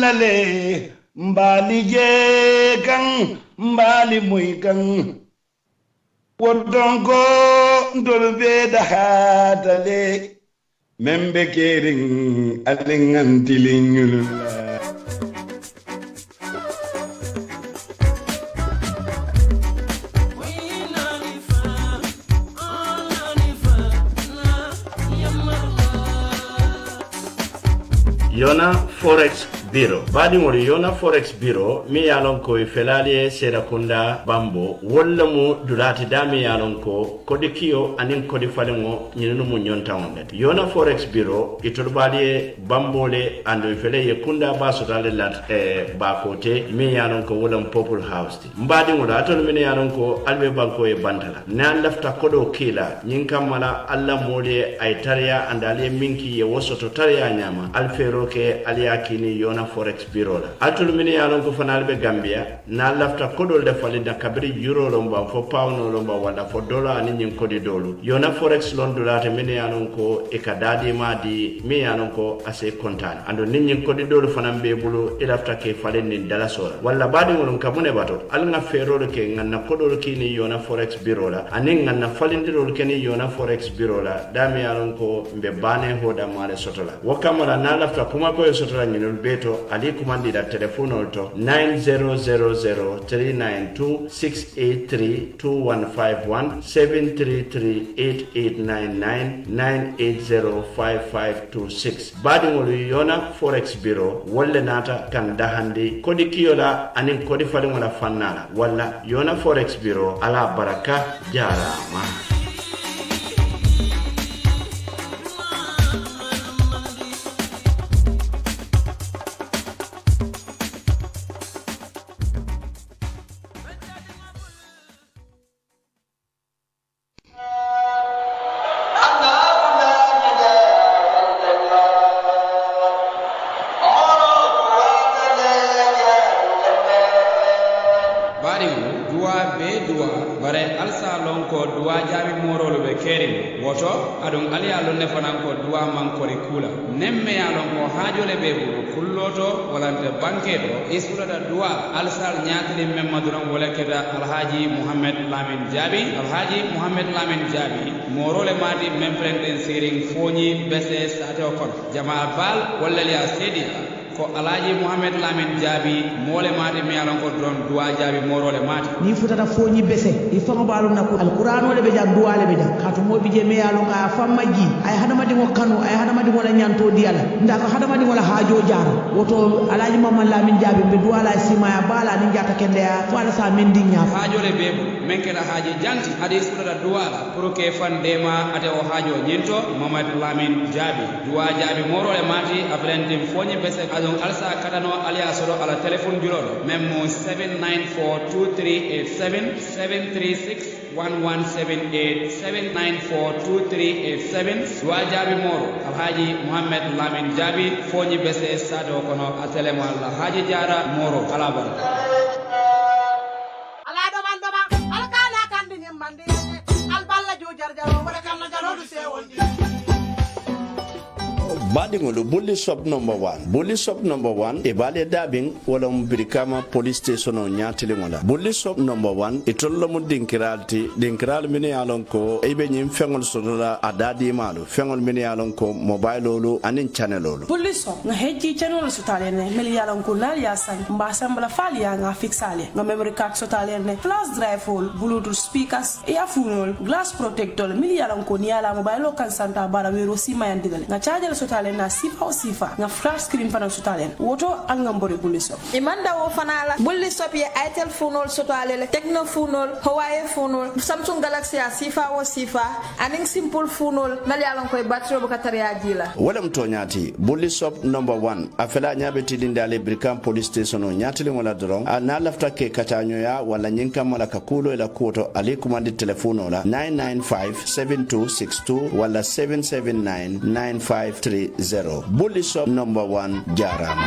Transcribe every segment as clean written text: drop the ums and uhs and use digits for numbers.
nale mbali jekan mbali muikan wordongo ndolbe dahatale membe kering alingantilingulula Yona Forex Bureau. Badi mori Yona Forex Bureau mi yalon ko felaliye Serakunda Bambo walla mu dulati dami yalon ko kodi kiyo anin kodi falingo nyinu mu nyonta ondet. Yona Forex Bureau itulbaliye Bambole ando fele ye kunda baso dale lat ba kote mi yalon ko wala Purple House ti. Mbadi mori atol mi yalon ko albe banko e bantala. Nan lafta kodo kila nyinkamala alla mole ay tariya andale minki ye wosoto tariya nyama alfero ke aliyakini Yona Forex Bureau la atul mini yalon ko fanal be Gambia na lafta kodol de falida kabri euro lomba fo pound lomba wala fo dollar ni nyin kodi dolu Yona Forex londulate mini yalon ko e kadadi madi mi yalon ko ase kontan ando ni nyin kodi dolu fanam be bulu e lafta ke falen ni dala sora wala badi ngolon kamune bato al nga fero ke nganna kodol kini Yona Forex Bureau la anin nganna falindiro ke ni Yona Forex Bureau la dami yalon ko mbe bane hoda mare sotola wakamala na lafta kuma ko sotola nyinul beto ali kumandi da telephone to 9000392683215173389998055526 badi ngolu Yona Forex Bureau wolle nata kan dahandi kodi kiyola anin kodi fali wala fannala wala Yona Forex Bureau ala baraka jarama. adon ali alon ne fanan ko duwa man ko kula nemme alon ko haajole be bulu kulloto walante banketo isura duwa alsal nyaatli memma duran wala keda alhaji Muhammad Lamin Jabi morole mati memprenden siring foni bese sato kon jamaa bal wala ya sedi ko alhaji Muhammad Lamin Jabi mole mati mi alon ko don duwa jabi morole mati ni futata foni bese ifanga balu nako alquran wala be jag duwa le be jag katu mo bije me alon ka fammaji ay hadama di mo kanu ay hadama di wala nyanto diala ndaka hadama di wala haajo jaar woto alhaji Muhammad Lamin Jabi be duwa la sima ya bala ni jata kende ya fala sa mendi nya haajo le be menkela haaji janti hadi futata duwa pour que fandema ate o haajo nyinto Muhammad Lamin Jabi duwa jabi morole mati aprende foni bese donc alsa kadano aliya soro ala telephone julol même 794238773611787942387 wajabi moro alhaji Muhammad Lamin Jabi foni bese sado kono atelemo Allah haji jara moro ala baraka ala do mandoma ala kala kandi nyambandi al balla jo jarjaro wala kala jaro du sewondi Badingolo bully shop number 1 e bale dabing wala mbirikama police station o nyatili ngola bully shop number 1 e tollo mo dinkiral mini yalon ko e be nyim fengol sodola adadi malu fengol mini yalon ko mobile olu anin channel olu bully shop na heji channel sotale ne meli yalon ko nal ya san mba sambala fali ya nga fixale nga memory card sotale ne flash drive hole bluetooth speakers earphone glass protector meli yalon ko ni ala mobile kan santa bara wero sima yandigale nga charger sotale na sifa nga flash screen fana sotalen woto angambore bully shop imanda wo fana la bully shop ye itel phone sotale le Tecno phone Huawei phone Samsung Galaxy a sifa aning simple phone nali alon koy battery bu katariya jila wala mtonyati bully shop number 1 afela nyabe tidinde ale Brikam police station o nyatili wala dron na lafta ke katanyo ya wala nyinka mala kakulo ila koto ale kumandi telefono la 9957262 wala 7799530 bully shop number 1 jarama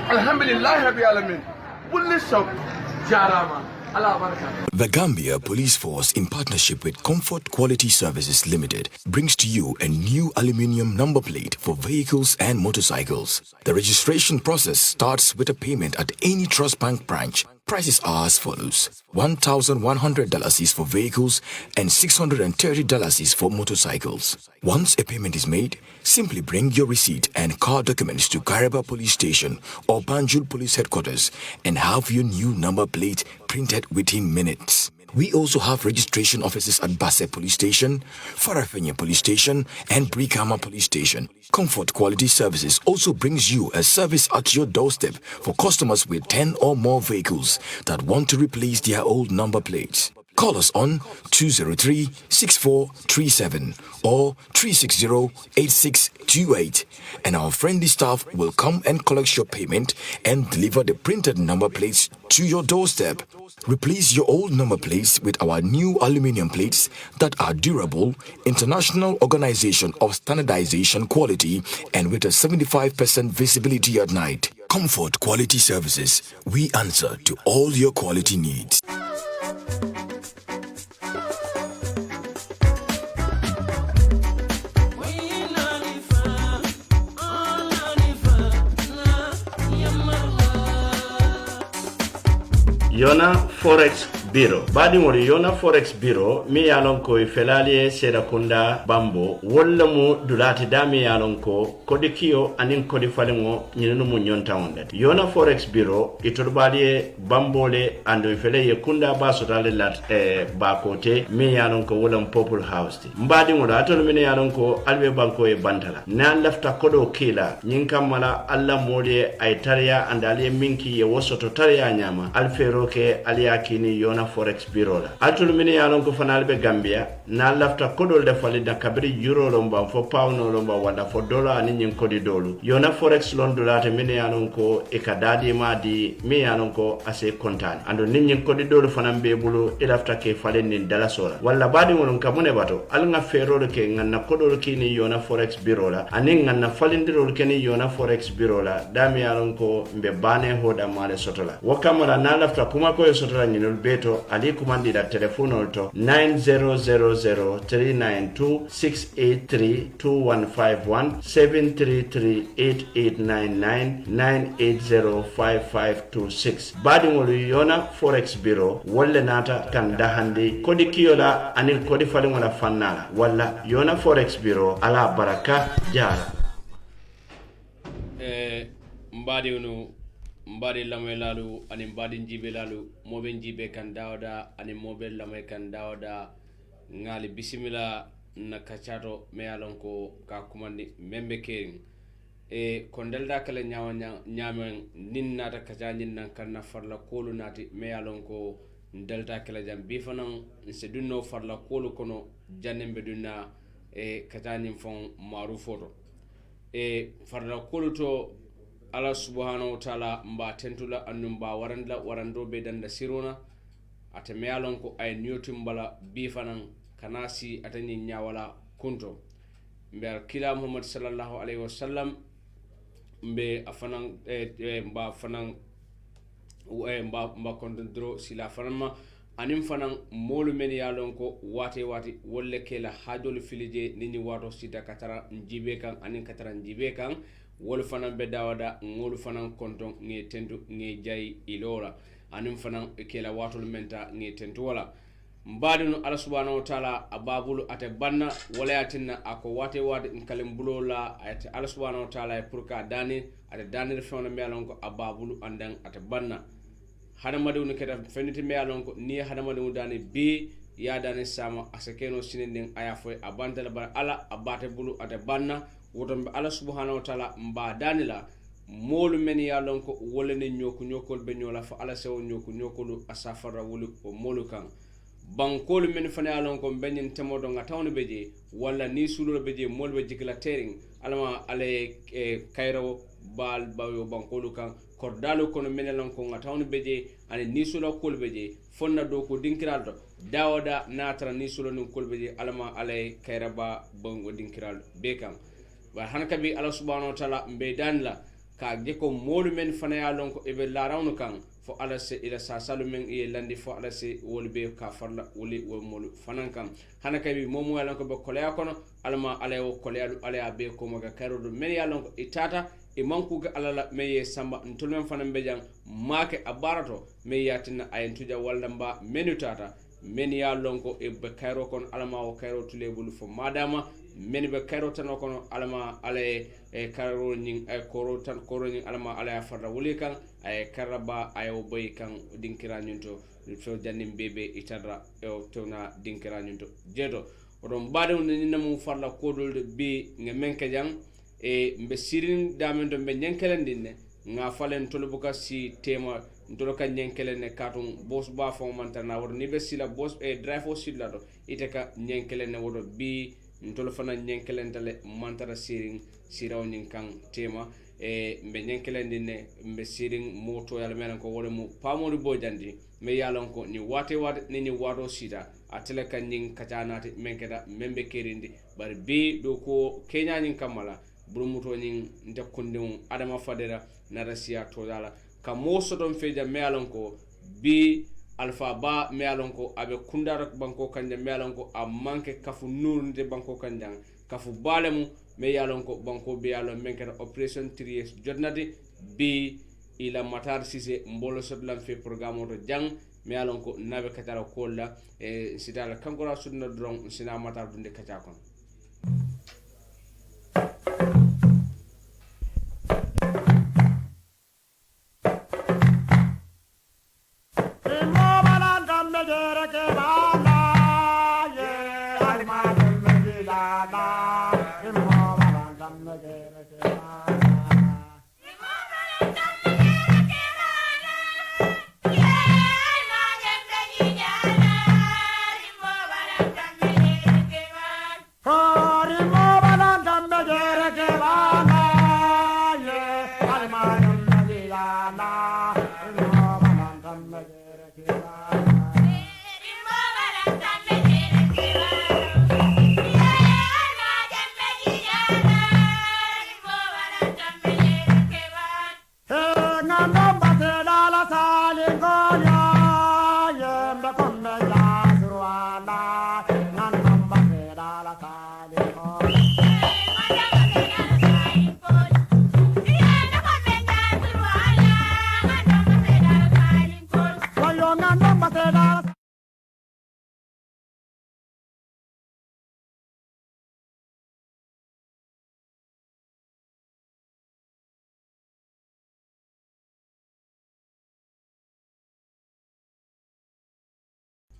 alhamdulillah rabbil alamin bulli shop jarama ala baraka. The Gambia Police Force, in partnership with Comfort Quality Services Limited, brings to you a new aluminium number plate for vehicles and motorcycles. The registration process starts with a payment at any Trust Bank branch. Prices are as follows. $1,100 is for vehicles and $630 is for motorcycles. Once a payment is made, simply bring your receipt and car documents to Gareba Police Station or Banjul Police Headquarters and have your new number plate printed within minutes. We also have registration offices at Basse Police Station, Farafenye Police Station, and Brikama Police Station. Comfort Quality Services also brings you a service at your doorstep for customers with 10 or more vehicles that want to replace their old number plates. Call us on 203-6437 or 360-8628 and our friendly staff will come and collect your payment and deliver the printed number plates to your doorstep. Replace your old number plates with our new aluminum plates that are durable, international organization of standardization quality, and with a 75% visibility at night. Comfort Quality Services. We answer to all your quality needs. Yona Forex Bureau. Badi mori Yona Forex Bureau mi yalon ko felalie seda kunda bambo walla mu dulati dami yalon ko kodikio anin kodi falingo nyinu mu nyonta onde. Yona Forex Bureau iturbali bambole ando fele ye kunda basotale lat bakote mi yalon ko wolam Purple House ti. Mbadi mori atol mi yalon ko albe banko e bantala. Na lafta kodo kila nyinkamala alla mole ay tariya andale minki ye wosoto tariya nyama alfero ke aliyakini Yona Forex Bureau la atul mini yalon ko fanal be Gambia na lafta kodol de fali da kabri euro lomba fo pound lomba wala fo dollar ani nyin kodi dolu Yona Forex lon dolate mini yalon ko e kadadi madi mi yalon ko ase kontani ando nyin kodi dolu fanan be bulu e lafta ke fali nin dala sola wala badi won kamune bato al nga ferol ke nganna kodol kini Yona Forex Bureau la ani nganna falindirol keni Yona Forex Bureau la dami yalon ko mbe bane hoda male sotola wakamara na lafta kuma ko sotola nyinol beto ali kumandi da telefono to 9000392683215173389998055526 badi ngolu Yona Forex Bureau wolle nata kan dahandi kodi kiyola anil kodi fali ngona fannala walla Yona Forex Bureau ala baraka jara mbadi unu mbadi lamay lalu ani mbadi njibe lalu mobe njibe kan dawda ani mobe lamay kan dawda ngali bisimila na kachato me alon ko ka kumandi membe kering kondelda kala nyamen nin nata kacha nin nan kan na farla kolu nati me alon ko delta kala jam bi fanan se dunno farla kolu kono janembe dunna kacha nin fon marufoto farla kolu to Allah subhanahu wa ta'ala mba tentula annum ba warando be danda sirona ate mealon ko ay newtum bala bi fanan kanasi atani nyawala kunto mbe kila Muhammad sallallahu alaihi wasallam mbe afanan mba fanan mba kondondro sila fanama anim fanan molu men yalon ko wate wolle kela hajol filije nini wato sita katara njibe kan anin katara njibe kan wol fanan be dawada ngol fanan konton nge tentu nge jay ilora anim fanan kela watol menta nge tentu wala mbadinu Allah subhanahu wa ta'ala ababulu ate banna wala yatinna ako wate nkalim bulola ate Allah subhanahu wa ta'ala purka dani ate dani fona melon ko ababulu andan ate banna hadamadu ne keta feniti melon ko ni hadamadu dani bi ya dani sama asekeno sinendin aya foy abantala bar ala abate bulu ate banna wotombe Allah subhanahu wa ta'ala mba danila molu men ya lon ko wolene nyokol be nyola fa ala sewo nyokolu asafara wulu o molu kan bankolu men fana ya lon ko benyen temodo nga tawne beje wala ni sululo beje molu be jigla tering alama ale kayro bal bawo bankolu kan kordalo kono men lon ko nga tawne beje ani ni sulo kol beje fonna do ko dinkiraldo dawda natara ni sulo nun kol beje alama ale kayraba bongo dinkiral be kan wa hanka bi Allah subhanahu wa ta'ala mbe danla ka je ko molu men fana ya lon ko ebe larawnu kan fo ala se ila sasalu men e landi fo ala se wolbe ka farla woli wo molu fanan kan hana kay momo ya lon ko be kolya kono alma ala wo kolya ala be ko maga karodo men ya lon ko itata e manku ga alala meye samba ntulmen fanan be jang make abarato me yatina ayentuja walla mba menutata men ya lonko e be kayro kon alama o kayro tulebulu fo madama men be kayro tan kono alama ale e kayro ning e koro tan koro ning alama ala ya farda wuli kan ay karaba ay o boy kan dinkira nyunto so jannim bebe itadra e o tona dinkira nyunto jeto odon bade ni namu farla kodol de be ngemenke jang e mbe sirin damento mbe nyenkelendinne nga falen tolubuka si tema ndoloka nyenkelene katum boss ba fo mantana wor ni be sila boss e drive o sila do iteka nyenkelene wodo bi ntolo fana nyenkelentale mantara sirin siraw nyin kan tema e mbe nyenkelendinne mbe sirin moto yalla melen ko wole mu pamori bojandi me yalon ko ni wate ni wado sida atele kan nyin kacanati menkeda membe kerindi bar bi do ko kenya nyin kamala burumuto nyin nte kundum adama fadera na rasiya to dala ka moso don feja mealon ko bi alfa ba mealon ko abe kundara banko kanja mealon ko a manke kafu nurnde banko kanjang kafu balemu me yalon ko banko be yalon menkere operation 3 jotnade bi ila matar sise mbolo sodlan fe programme to jang me yalon ko nabe katara kolla e sidala kankora sudna dron sina matar dunde kacha kon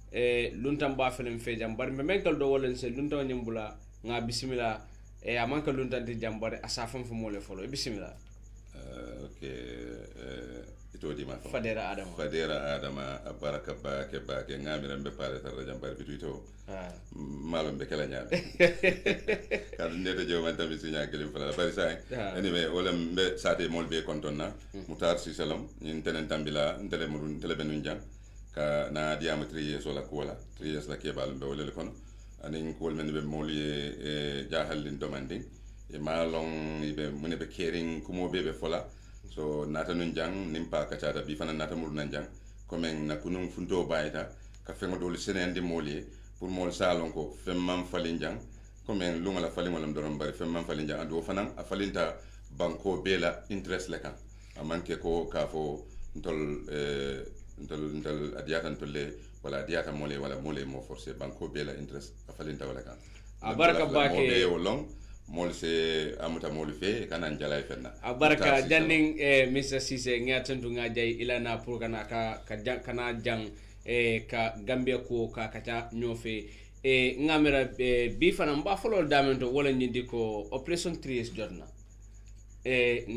e luntam ba felen fe jambar me menkal do wolen se luntam nyambula nga bismillah e amanka luntam di jambare asafam fu mole folo e bismillah ito di ma fadera adama baraka ba ke ngamira be pare tar jambar bitu ito malum be kala nyaam kan ndete jow man tammi sinya kelim fala bari say anyway wolam be sate mol be kontonna mutar si salam nyin tenen tambila ndele mudun tele benun jang ka na diama 3 years wala ko wala 3 years la kebal be wala kono anin ko men be mol ye jahal lin demanding e malong ibe mune be caring kumo be fola so nata nun jang nimpa ka chata bi fana nata mul nan jang komen na kunun funto bayta ka fengo dol senende molye pour mol salon ko fem mam falin jang komen lunga la falin wala doron bari fem mam falin jang ando fana a falinta banko bela interest lekan amanke ko ka fo ndol adiata ntolle wala adiata mole wala mole mo forcé banko bela interest a falinta wala kan baraka bake o long mol se amuta mol fe kana njala fenna baraka janning Mr Cisse ngatantu ngajay ilana pour kana kana jang ka Gambia ko ka kata nyofe ngamera bi fana mba folol damento wala nyindi ko operation 3 jotna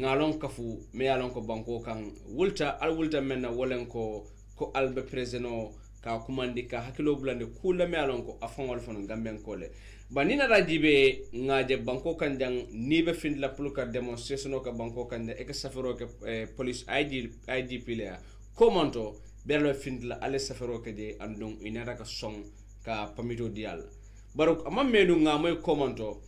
ngalon kafu me yalon ko banko kan wulta menna wolen ko albe preseno ka kumandi ka hakilo bulande kula me yalon ko afon wal fon Gambian kole banina rajibe ngaje banko kan jang nibe find la pluka demonstration ka banko kan de ek safaro ke police IGP le komanto berlo find la ale safaro ke de andong inara ka song ka pamito dial barok amam menu ngamoy komanto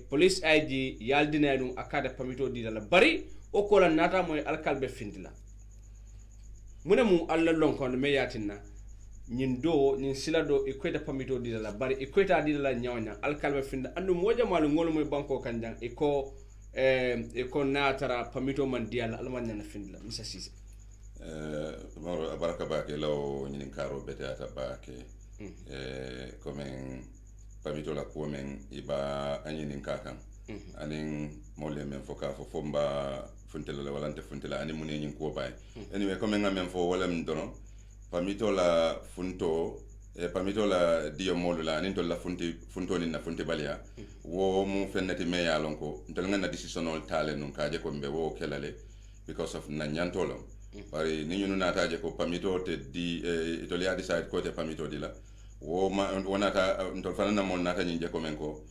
police IG yaldina dum akada pamito di la bari o ko la nata moy alkalbe findila mune mu alla lonkon me yatinna nyin do nyin sila do e kweta pamito di la bari e kweta di la nyawnya alkalbe finda andu moja malu ngolo moy banko kanjang e ko natara pamito man diala almanya na findila misa sise maro baraka bake law nyin karo bete ata bake comme pamito la ko men iba anyinin kakan anin molle men foka fo fomba funtela la walante funtela ani mune nyin ko bay anyway comme ngamen fo wala dono pamito la funto pamito la dio molu la anin to la funto ni na funte balia wo mu fennati me ya lonko ndol ngana decisional tale nun kaje ko mbe wo kelale because of na nyantolo bari ni nyunu nataje ko pamito te di to le decide ko te pamito di la wo ma wonata ndol fanana mon nata nyinje ko men ko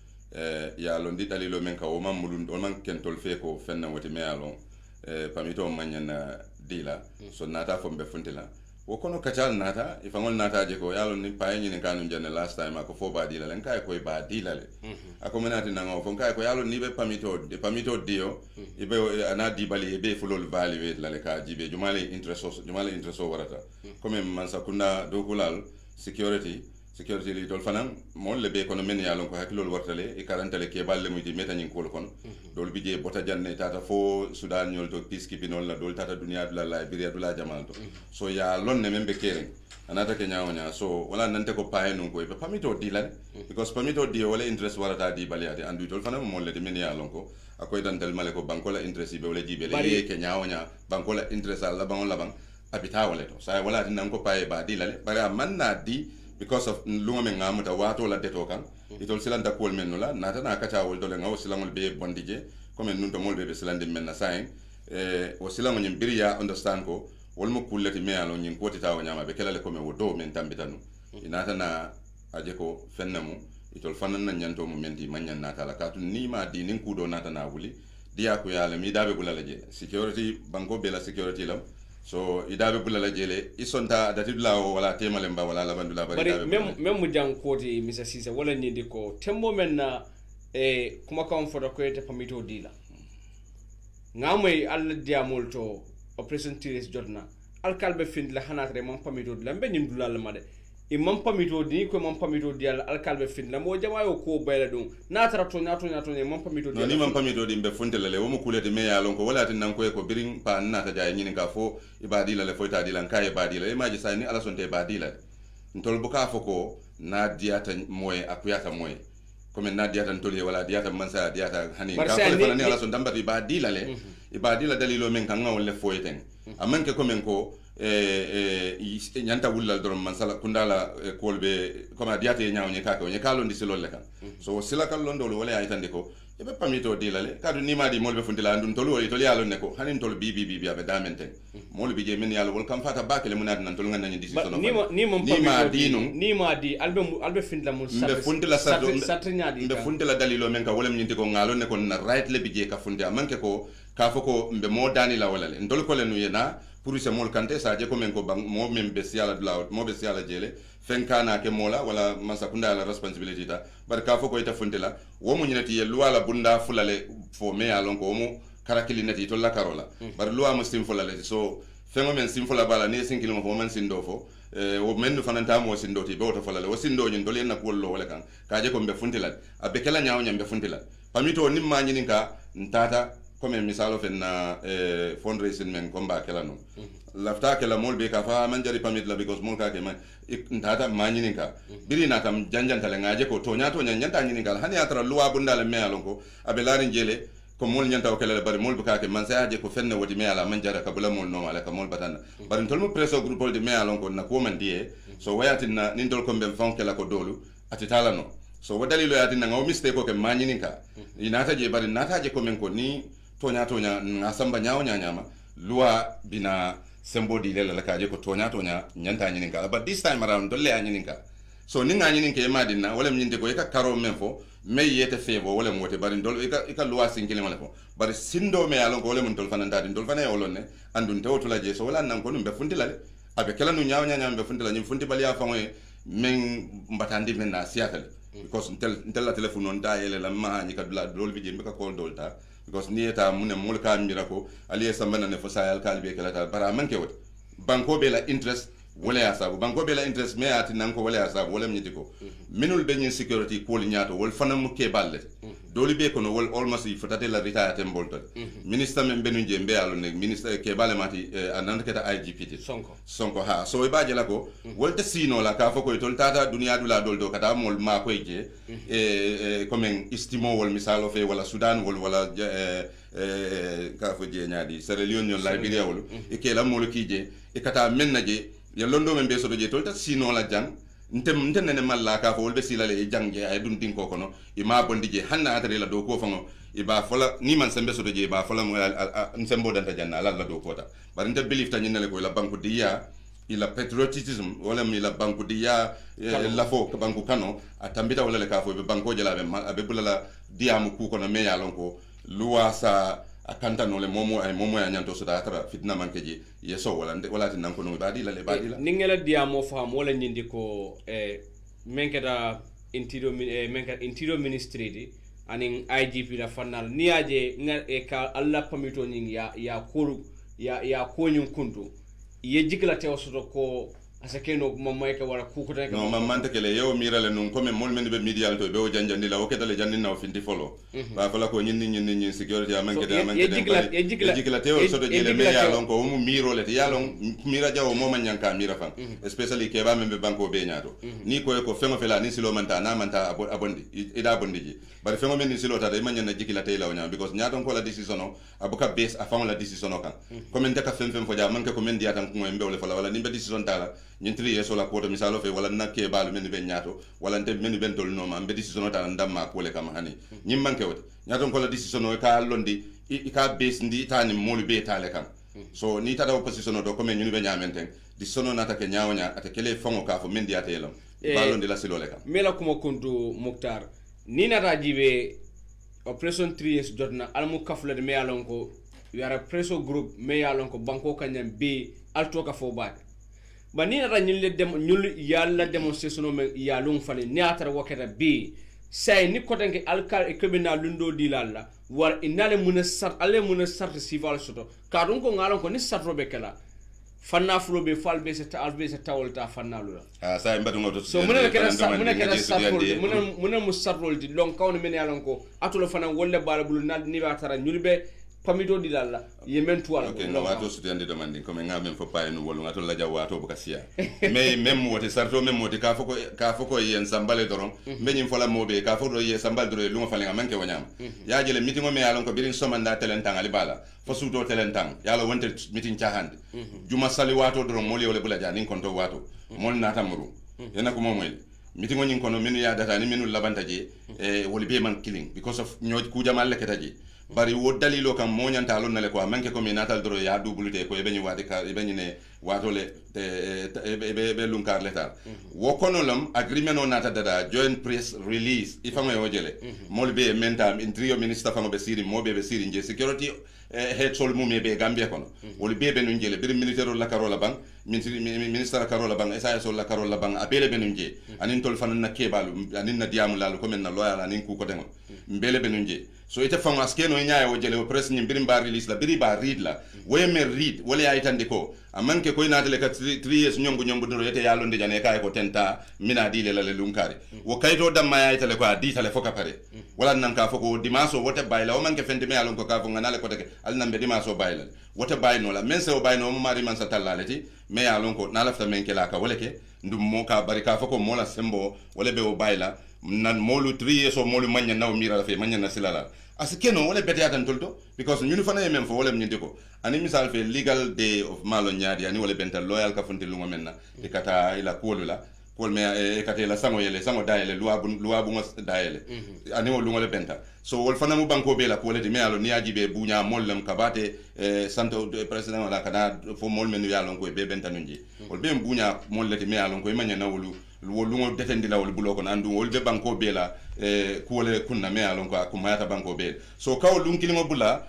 ya londi dalilo men ka o man mulun o man kentol fe ko fenna wote me alon pamito manyana dila so nata fo mbe funtila wo kono kacal nata ifangol nata je ko yalo ni pay ni kanu jenne last time ako fo ba dila len kay ko ba dila le ako menati nango fo kay ko yalo ni be pamito dio ibe ana dibali be fulol value la le ka jibe jumale intereso warata comme man sakunda dokulal security li dol fanan mon le be kono men yalon ko hakilol wartale e karantale ke balle muyti metanin ko kon dol bije bota janne tata fo sudan nyol to peacekeeping la dol tata dunia la liberia dula jamal to so ya lonne men be keren anata ke nyawonya so wala nante ko paye non ko e pamito dilal because pamito di wala interest warata di baliade andu dol fanan mon le de men yalon ko akoy dantel male ko bankola interest be wala jibe le ke nyawonya bankola interest la bang abita wala to sa wala tin nan ko paye ba dilal bare manna di because of lunga men ngamuta wato la deto kan itol silanda kol men nula nata na kacha wol dole ngaw silangol be bondije comme nun to mol be silande men na sain o silango nyim biriya understand ko wol mo kullati me alo nyin koti tawo nyama be kelale comme wo do men tambitanu inata na aje ko fennamu itol fanan na nyanto mo menti manyan nata la katu ni ma di nin kudo nata na wuli dia ko yale mi dabe bulala je security banko be la security lam so idabe bulala jele isonta datidula wala temalemba wala labandula bari mem mu jang koti misa sisa wala ni diko tembo men na kuma kan fodo ko ete pamito dila ngamay alla diamol to operation tiris jotna alkalbe find la hanatre man pamito dila be nim dulal made e man pamito di ko man pamito di alkalbe find la mo jamayo ko bayla dum natara to nyato man pamito di no ni man pamito di be funte le wo mo kulete me yalon ko wala tin nan ko ko birin pa nata jaay nyini ka fo ibadi la le foita di lan kay ibadi la imaji sa ni ala sonte ibadi la ntol buka foko na diata moy akuyata moy comme na diata ntoli wala diata mansa diata hani ka ko le ni ala son damba ibadi la le ibadi la dalilo men kan ngawol le foiten amanke ko men ko nyanta wullal dorom man sala kundala kolbe comme diate nyaawne kaka on kalo ndi silol le kan so sila kal londo wala ay tande ko e be pamito dilale kadu ni madi molbe fundila andun tolu wala tolu yalo ne ko hanin tolu bibi abe damenten molbe je men yalo wol kam fata bakele munad nan tolu ngana ni decision ni ma di albe fundila mun sa be fundila sa be fundila dalilo men ka wala nyinti ko ngalo ne ko na right le bije ka funde amanke ko ka foko mbe mo dani la wala le ndol ko le nu yena pour se mol kante sa je ko men ko bang mo men be siala dula mo be siala jele fenkana ke mola wala masakunda la responsibility ta bar ka foko ita fundila wo mo nyinati ye luala bunda fulale fo me alon ko mo karakili nati to la karola bar luwa mo sim fulale so fengo men sim fula bala ne sin kilimo fo man sindo fo wo men fananta mo sindo ti be to fulale wo sindo nyin dole na ko lo wala kan ka je ko mbe fundila abe kala nyaaw nyambe fundila pamito nimma nyinin ka ntata comme misalo fenna fundraising men combat kala no lafta kala mol be ka fa man jari pamit la because mol ka ke man ntata manyini ka biri na tam janjan tale ngaje ko to nyato nyanta nyini kala hani atra luwa bunda le me alon ko abe larin jele ko mol nyanta o kala bari mol ka ke man sa je ko fenna wodi me ala man jara ka bula mol no ala ka mol batana bari tolmo presso groupe de me alon ko na ko man die so wayatin na nindol ko be fon kala ko dolu atitala no so wadalilo yatin na ngaw mistake ko ke manyini ka inata je bari nata je ko men ko ni tonya ngasamba nyama lua bina sembo di lela kaje ko tonya nyanta nyininka but this time around dolle nyininka so ninga nyininka ma dinna wala nyinde ko eka karo menfo me yete febo wala mote bari dol eka lua sinkile wala ko bari sindo me alon ko wala mun dol fananda din dol fanay olonne andun tawtula je so wala nan ko numbe funtila abe kala nu nyaaw nyama be funtila nyim funti bali ya fangoy men mbatandi men na siatale because ntel la telephone on da yele la ma ni ka dol bi je be ka call dolta because ni eta mun mul ka mira ko ali sambana ne fo sayal kalbe kala ta bara man ke wot banko be la interest wala ya sabu banko be la interest me ati nan ko wala ya sabu wala nyiti ko minul be nyin security ko li nyaato wol fanam ke balle doli be ko no wol almost fotate la retire tem bolto minister men benu je be alo ne minister ke balle mati anande keta IGP sonko ha so e baje la ko wol te sino la ka foko tol tata dunia dula dol do kata mol ma ko je comme istimo wol misalo fe wala Sudan wol wala ka fo je nyaadi Sierra Leone Liberia wol e ke la mol ki je e kata men na je ya londo men be so je tolta sino la jang ntem nene malla ka fo wolbe silale e jangje ay dun din ko kono e ma bondi je hanna atare la do ko fango e ba fola ni man sembe so je ba fola mo nsembo danta janna la do ko ta bar nte believe tan nyele ko la banku diya ila patriotism wala mi la banku diya la fo ka banku kano atambita wala le ka fo be banko jela be bulala diya mu ku kono me ya lon ko luwasa akanta no le momo ya nyanto so datra fitna mankeji yeso wala tin nan ko no badi la ningela dia mo fam wala nyindi ko menkeda interior ministry di aning IGP la fanal niaje ka alla pamito nying ya kolu ya konyun kuntu ye jikla tew so ko asakeno mamay ka wala kukuta ka no mamante kele yo mirale nun comme mol men be media to be o janjandi la o ketale janni na o finti follow ba fala ko nyinni security amanke de ye jikla tewo so do jele me ya lon ko mu miro le ya lon mira jawo mo man nyanka mira fan especially ke ba men be banko be nyaato ni ko fengo fela ni silo manta na manta abondi ida abondi ji bari fengo men ni silo ta de man nyanna jikla tay law nya because nyaato ko la decision o abuka base afan la decision o kan comme ndeka fem fo ja manke ko men dia tan ko mbe wala fala wala ni be decision tala ñintri yeso la koto misalo fe wala nakke balu men be nyaato wala nte men ben tol no ma be decision ta ndamma ko le kam hani ñim manke wote nyaato ko la decision o ka londi ka base ndi tani molu be tale kam so ni tata opposition do ko men ñu be nyamenten decision na ta ke nyaawnya ata kele fongo ka fo men di atelam balondi la silo le kam mela kuma kuntu Muktar ni nata jibe operation 3 years jotna almu kafle de me yalon ko yara presso group me yalon ko banko kanyam be alto ka fo baade ba ni nata ñul yalla demonstration men yalum fale ni atara wakata be say ni ko tanke alkal e kebina lundo dilalla war inale munasar ale munasar civil soto ka don ko ngalon ko ni satro be kala fanna fulo be falbe se albe se tawolta fanna lula sa mbadu ngoto so munene kala satro munene musarrol di lon kawne men yalon ko atulo fana wolle bala bulu nad ni batara ñulbe pamito dilalla yemen tuwala okay no wato student demanding comme ngamen fo pay no wolu ngato la jawato bu kasia mais même wote sarto même wote ka foko yen sambale doron benyim fola mobe ka foko ye sambal doro lu ngafale ngamanke wanyam ya jele meeting o me yalon ko birin somanda telentang ali bala fo suto telentang yalo wonte meeting chahande juma sali wato doron moli wala bula jani konto wato mol nata muru yana ko momoy meeting o nyin kono minu ya data ni minu labantaje woli be man killing because of nyoj ku jamal leketaje bari wo dalilo kam mo nyanta lon nale ko manke ko mi natal doro ya dubulute ko be ni wadi ka be ni ne watole be lunkar letal wo kono lam agreement on nata dada joint press release ifamo yo jele molbe mentam interior minister famo be siri mobe be siri nje security head sol mumé be gambia kono wol be be no jele bir militaire la karola bang minister karola bang esa sol la karola bang abele be no nje anin tol fanan na kebalu anin na diamu lalu ko men na loyal anin ku ko dengo mbele be no nje so ite famo askeno nyaay wo jele o press nyim birim ba release la biri ba read la we me read wala ya itande ko amanke ko inatele ka 3 years nyongo doro yete yalo ndi jane kay ko tenta mina dile la le lunkari wo kayto damma ya itale ko adi tale foka pare wala nan ka foko dimaso wote bayla o manke fende me yalon ko ka fo nganale ko teke al nambe dimaso bayla wote bayno la men se o bayno mo mari man sa tallaleti me yalon ko na lafta men ke la ka wala ke ndum mo ka bari ka foko mo la sembo wala be o bayla nan molu 3 years o molu manya na o mira la fe manya na silala asikeno wala bete atan tolto because ñunu fana yemem fo wala ñinde ko ani misal fe legal day of malo nyaadi ani wala bental loyal ka fonti lunga menna e kata ila kolula kol me e kata ila sango yele sango daele loi bu ngas daele ani wala lunga le benta so wol fana mu banko be la ko le di me alo ni ajibe bunya mollem kabate santo president wala kana fo mol men yalon ko be benta nunji wol be bunya molleti me alon ko manya na wolu wolungo detendi la wol buloko nandu wol be banko be la kuwole kunna me alon ko akumata banko be so kaw lunkilimo bula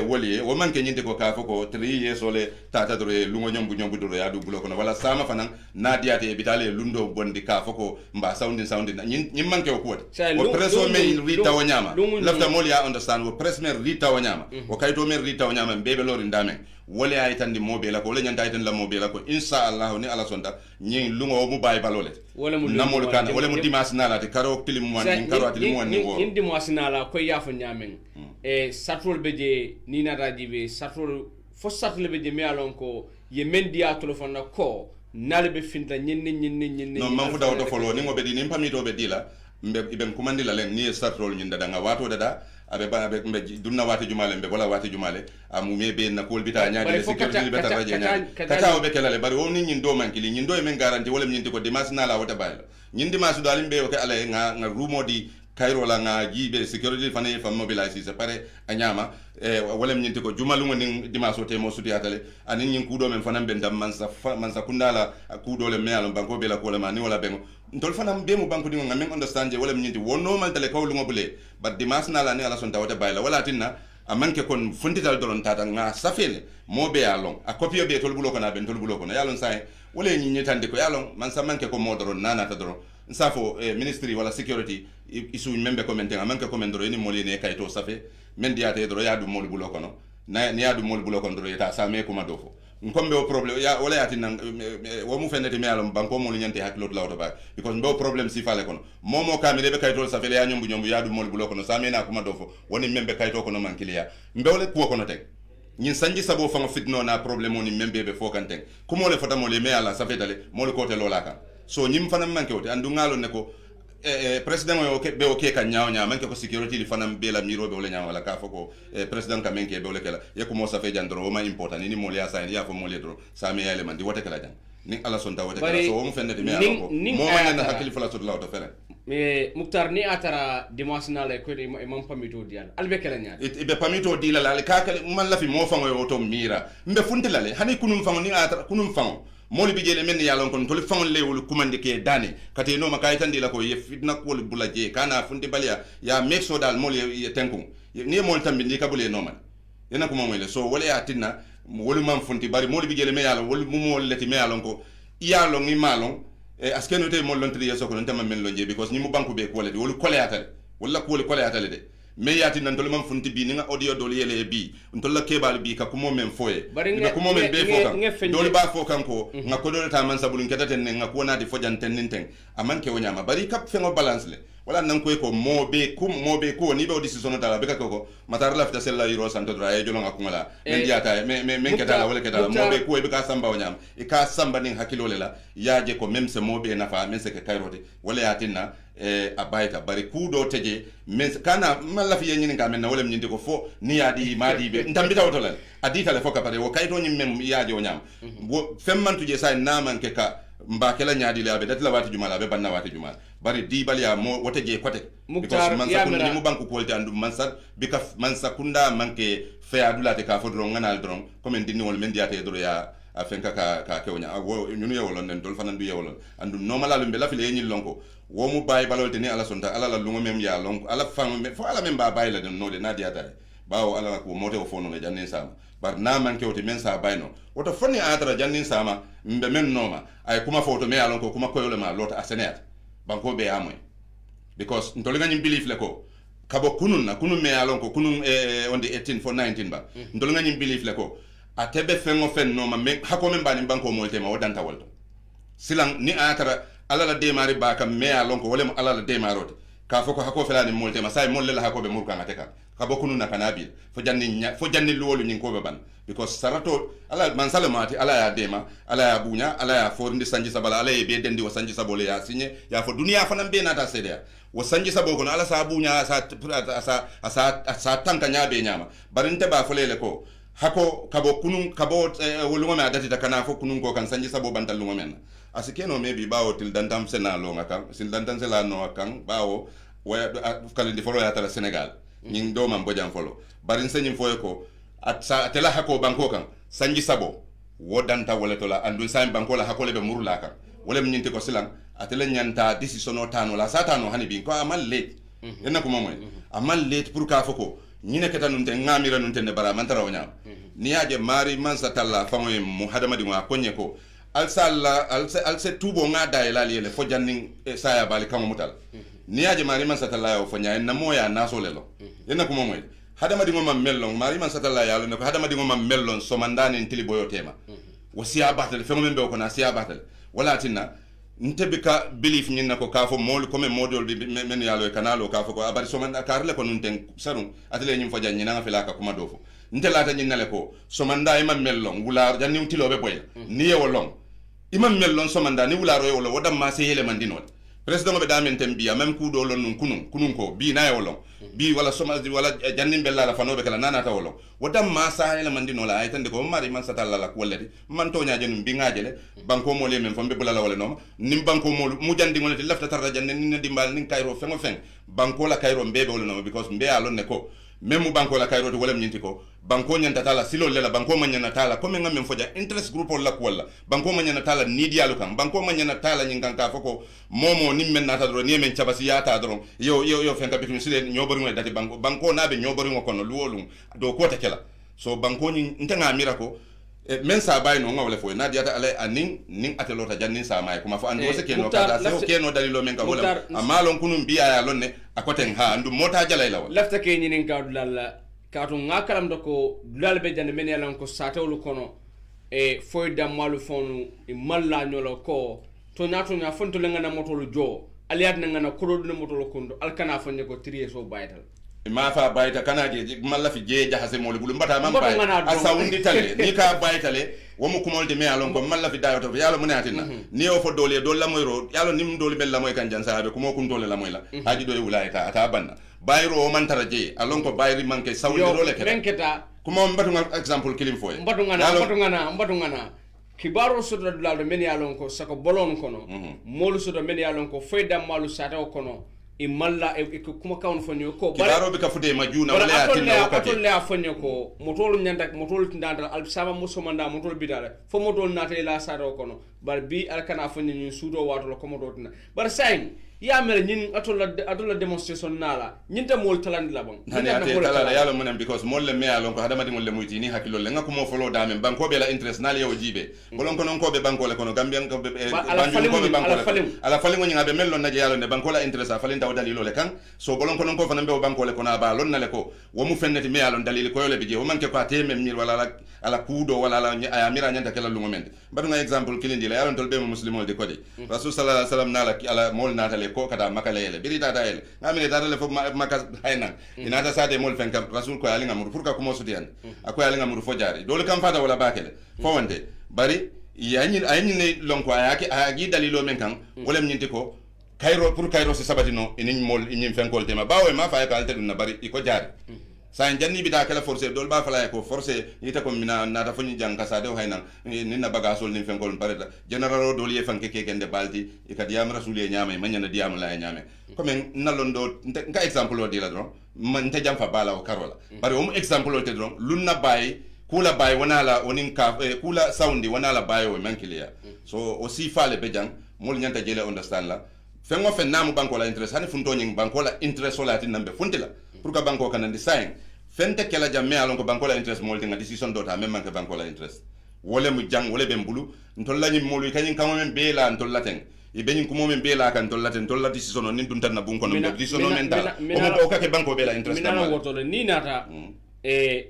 woli wo manke nyinde ko ka foko 3 years ole tata doro lungo nyombu doro ya du bulo kono wala sama fanan na diate bitale lundo bondi ka foko mba sound nyim manke ko wote o preso me rita wanyama lafta mol ya understand wo press me rita wanyama o kayto me rita wanyama bebe lori ndame wole ay tandi mobe la ko le nyanda tan la mobe la ko inshallah ni ala sonda nyi lungo mu bay balole wala mu namol kan wala mu dimas nala te karo tilim wan ni karo tilim wan ni wo indi mo sinala ko yafo nyamen satrol beje ni na rajibe satrol fo satrol beje mi alon ko ye mendia telephone ko nalbe finta nyinni no man fu dawto folo ni ngobe di ni pamito be dila mbe ibem kumandila len ni satrol nyinda nga wato dada abe ba abe mbe dunna wati jumale mbe wala wati jumale amu mebe na kol bita nyaade security beta radio nyaade kata obe kelale bari woni nyindo mankili nyindo e men garanti wala nyindi ko dimas na la wata bayla nyindi masu dalim be ko ala nga rumo di Cairo la nga jibe security fane fam mobilize c'est pare anyama wala nyindi ko jumalu ngoni dimas wote mo sudi atale anin nyin kudo men fanam ben dam mansa kundala kudo le mealo banko be la ko le mani wala bengo ntol fanam be mo banko dingo ngamen understand je wala nyindi wonno mal tele kawlu ngobule but dimas na la ne ala son tawata bayla wala tinna amanke kon fundital doron tata nga safele mo be yalon a copie be tol bulo ko na ben tol bulo ko na yalon sai wala nyi nyitande ko yalon man sa manke ko mo doron nana ta doron nsafo ministry wala security isu membe commenting amanke commendoro ni moli ne kayto safe men diate doro ya du mol bulo ko no na ni ya du mol bulo ko doro eta sa me ko madofo nkombe o problem ya wala yati nan wo mu fenete me alon banko mo nyante haklo lawto ba because mbo problem si fale kono momo kamire be kayto safe ya nyombu ya du mol bulo ko no sa me na ko madofo woni membe kayto ko no mankilia mbewle ko ko no tek ñin sanji sabo fango fitno na problème oni membe be fokanten kumo le fota mo le me ala safe dale mo le ko te lola kan so ñim fanam manke wote andu ngalo ne ko president o ke be o ke kan nyaaw nyaa manke ko security li fanam be la miro be wala nyaaw wala ka foko president ka menke be wala kala ye ko mo sa fe jandro o ma important ni mo le asa ya fo mo le dro sa me yale man di wote kala jan ni ala son ta wote kala so mo fenne de me ala ko mo ma na hakili fala so la to fere mais Muktar ni atara dimanche na le ko de imam pamito dial albe kala nyaa be pamito dila la ka kala man la fi mo fango yo to mira mbe funti la le hani kunum fango ni atara kunum fango moli bi jele men yalon kon toli fangol lewul kumande ke dane kate no ma kaytandi la ko ye fitna ko bulaje kana funde balia ya make so dal moli ye tenku ni mol tambi ni kabule no man yana ko moyle so wala ya tinna wol man funti bari moli bi jele men yalon wol mu mol leti men yalon ko yalon ni malon askeno te mol lontri yeso ko non tamam men lonje because ni mu banku be ko leti wol koleatal wala ko koleatal de me yati nan tol man funti bi ni nga audio dol yele bi ntol la kebal bi ka kumo men foye ka kumo men be foka dol ba fo kanko nga ko dol ta man sabulun ketaten ne nga ko na di fojanten ninten aman ke wonyama bari kap fengo balance le wala nan ko ko mobe ko ni be o decision dala be ka ko matar la fita sella yiro santo dra e jolo nga kumala men diata men ketala wala ketala mobe ko be ka samba wonyama e ka samba nin hakilo le la yaaje ko même se mobe na fa men se ke kayrote wala yatinna abayta bari kudo teje men kana malla fi yenni ngamen na wala nyindi ko fo ni yadi madi be ndambita wotolal adita le foka pare wo kayto nyim mem yaaje o nyam wo femmantuje say naman ke ka mbakela nyaadi le abe datla wati jumala be banna wati jumala bari di balia mo woteje kote because man sakun ni mu banku kolti andu mansar bika mansakunda manke fe adula te ka fodro nganal dron comme ndini wol men diate dro ya afenka ka kewnya wo nyunu yewolon nen dol fanan du yewolon andu normala lumbe la file nyil lonko wo mu bay balolte ni ala sonta ala la lungo mem ya lonko ala fam fo ala mem ba bay la den no de na diata bawo ala ko mote o fono ne jannin sama bar na man kewti men sa bayno woto fonni adara jannin sama mbe men noma ay kuma foto me alon ko kuma koyole ma lota asenet banko be amoy because ndol ngani belief le ko kabo kunun me alon ko kunun on the 18 for 19 ba ndol ngani belief le ko atebe fengo fen noma me hako men bani banko molte ma wadanta walto silang ni atara ala la demari ba kam me alon ko wolem ala la demarote ka foko hako felani molte ma say molle la hako be murka ngateka ka bokunu na kanabil fo janni lolu nyin ko be ban because sarato ala man salamati ala ya dema ala ya bunya ala ya forndi sanji sabala ala be dendi o sanji sabole ya sinye ya fo dunia fanam be nata sedia wo sanji sabo ko ala sa bunya sa tanka nyabe nyama barinte ba folele ko hako kabo kunun kabo wolungo me adati takana fo kunun ko kan sanji sabo bantal lungo men asikeno maybe bawo til dantam sena lo ngakam sil dantam sela no akang bawo waya kalindi folo ya tala Senegal ñing do mam bojam folo barin senyim foye ko at sa tela hako banko kan sanji sabo wodanta wala tola andun sa banko la hako le be murula kan wala nyinte ko silang atele nyanta decision o tano la satano hani bin ko amal le enna kuma moy amal let pour ka foko ñine keta nun te ngamira nun te ne bara man taraw ñam ni yaje mari man sa talla famoy mu hadama di wa konye ko alse tubo nga dayla le fo janning saya bali kamo mutal ni yaje mari man sa talla yo fo nyaay na moya naso lelo enna kuma moy hadama di ngoma mellon mari man sa talla yalo ne ko hadama di ngoma mellon so mandane tili boyo tema wasiya batal fe ngombe ko na siya batal wala tinna ntebi ka belief ñin ko ka fo mol comme modol bi men yalo kanalo ka fo ko abari so man akarle ko nun ten sarun atele ñim fo janni nga fi la ka kuma do fo ntelata ñin nale ko so man da imam mellon wular janni tilobe boy ni yewolong imam mellon so man da ni wularo yewolo wodam ma se yele man dinol president be damen tembiya même ku do lon nun kunun ko bi na yewolong bi wala so wala janni bella la fanobe kala nana ta wolo wodam ma sa yele man dinola ay tande ko mari man satalla la ko wallati man to nyaaje num bi ngaajele banko mo le men fo be bulala wala no nim banko mo mu jandi ngolati lafta tarra janne ni dimbal ni kayro fengo feng banko la kayro mbebe wala no because mbe alon ne ko même banko la kayro to wala nyinti ko banko nyanta tala silo lela banko manyana tala comme ngam foja interest group la ko wala banko manyana tala ni dialu kan banko manyana tala nyingan ka foko momo nim men nata do ni men chabasi yata do yo fenka bitum sile nyobori mo dati banko nabe nyobori mo kono luwolum do kota kela so banko ni ntanga mirako men sa bay no ngawle fo na diata ale anin nin atelota jannin sa may kuma fo ando se keno kada se keno dalilo men ka wala amalon kunum biya ya lonne akoten ha andu mota jalay law lafta ke nyinin ka dulal ka to ngakaram do ko dulal be jande men yalan ko satawlu kono e foy damalu fonu e malla nyolo ko to nya fonto le ngana motolo jo aliat na ngana ko do motolo kondo alkana fonye ko trier so baytal ma fa bayta kana je malla fi je jahase mo bulu mbata man bay asa wundi tale ni ka baytale womu kumol de me alon ko malla fi dayo to yalo mun atina ni o fo dole do la moyro yalo nim dole bel la moy kan jansa be kumo kun dole la moy la haji do wulaita ata banna bayro o man taraje alon ko bayri manke sawndi role keta kuma mbatu example kilim foy mbatu ngana kibaro sodo dulal men yalon ko sako bolon kono molu sodo men yalon ko fayda malu sata kono e malla e kuma kawon fonyo ko kibaro be ka fude majuna wala ya tinna wakati atol la fonyo ko motol nyanda motol tindanda al sama musomanda motol bidale fo motol nata la sata kono bar bi al kana fonyo nyin sudo wato ko modo tina bar sain ya mel nyin atola demonstration nala nyinta mol talandi la bon hani ate talala yalo munen because molle me alon ko hadama di molle muyti ni hakilo le ngako mo folo dame banko be la interest nal yo jibe bolon ko non ko be banko le kono gambian ko be banjo ko be banko le ala fali ngoni ngabe mello naje yalo ne banko la interest a falin taw dalilo le kan so bolon ko non ko fana be banko le kono ba lon nale ko wo mu fenneti me alon dalili ko yole be je o manke ko ate mem mir wala ala kudo wala ala amira nyanta kala lungo men badu nga example kilindi la yalo tol be muslimol de kodi rasul sallallahu alaihi wasallam nala ala mol nata ko kada makale yele biri tata yele ngamine tata le fo maka haynan inata sade mol fen kam rasul ko yalinga mur furka ko mo sudian ako yalinga mur fo jari dole kam fata wala bakele fo wonde bari yani ayni ne lonko ayaki agi dalilo men kan wolem nyinti ko kayro pour kayro se sabatino inin mol inin fen kol tema bawe ma fa ka altedu na bari iko jari sa janni bita kala forcer dol ba fala ko forcer yita ko mina nata foni jang kasa de haynan ni na bagasol ni fen kol pareta general dol ye fanke ke kende balti e kadi yam rasul ye nyame manyana diam la nyame comme nalon do nka exemple o dila dron man te jam fa bala o karola bari o exemple o te dron lunna bay kula bay wonala onin ka kula soundi wonala bay o mankilia so aussi fale be jang mol nyanta jele understand la fengo fen namu banko la interest hani funto nyin banko la interest la tin nambe funtila pour ka banko kan design fente kala jamme alon ko banko la interest mol tinga decision dota même manke banko la interest wole mu jang wole be mbulu ntolla nyi molu kanyin kamo men be la ntolla ten e be nyin ko momen be la kan tolla ten tolla decision nin dun tan na bun kono decision mental o ka ke banko be la interest minana woto ni nata e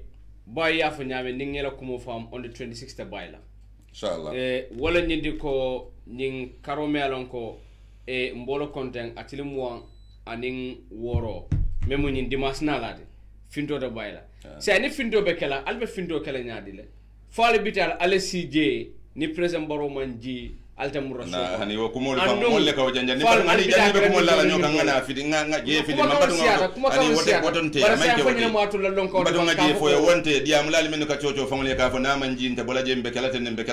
boy ya fo nyame ni ngela kumo fam on the 26th bayla inshallah wala nyindi ko nyin karome alon ko e mbolo konten atilimwa anin woro memu nyin dimas nalade finto da bayla se ni finto be kala albe finto kala nyaadi le fale bital ale CJ ni president baro manji altamur rasul na hani wo kumol fam molle ka wajanja ni par ngani janni be kumol la nyoka ngana fidi nga je fidi mabatu ani wote wotonte amake wote badu nga je fo wonte diam lali men ka chocho famle ka fo na manji nte bola jembe kala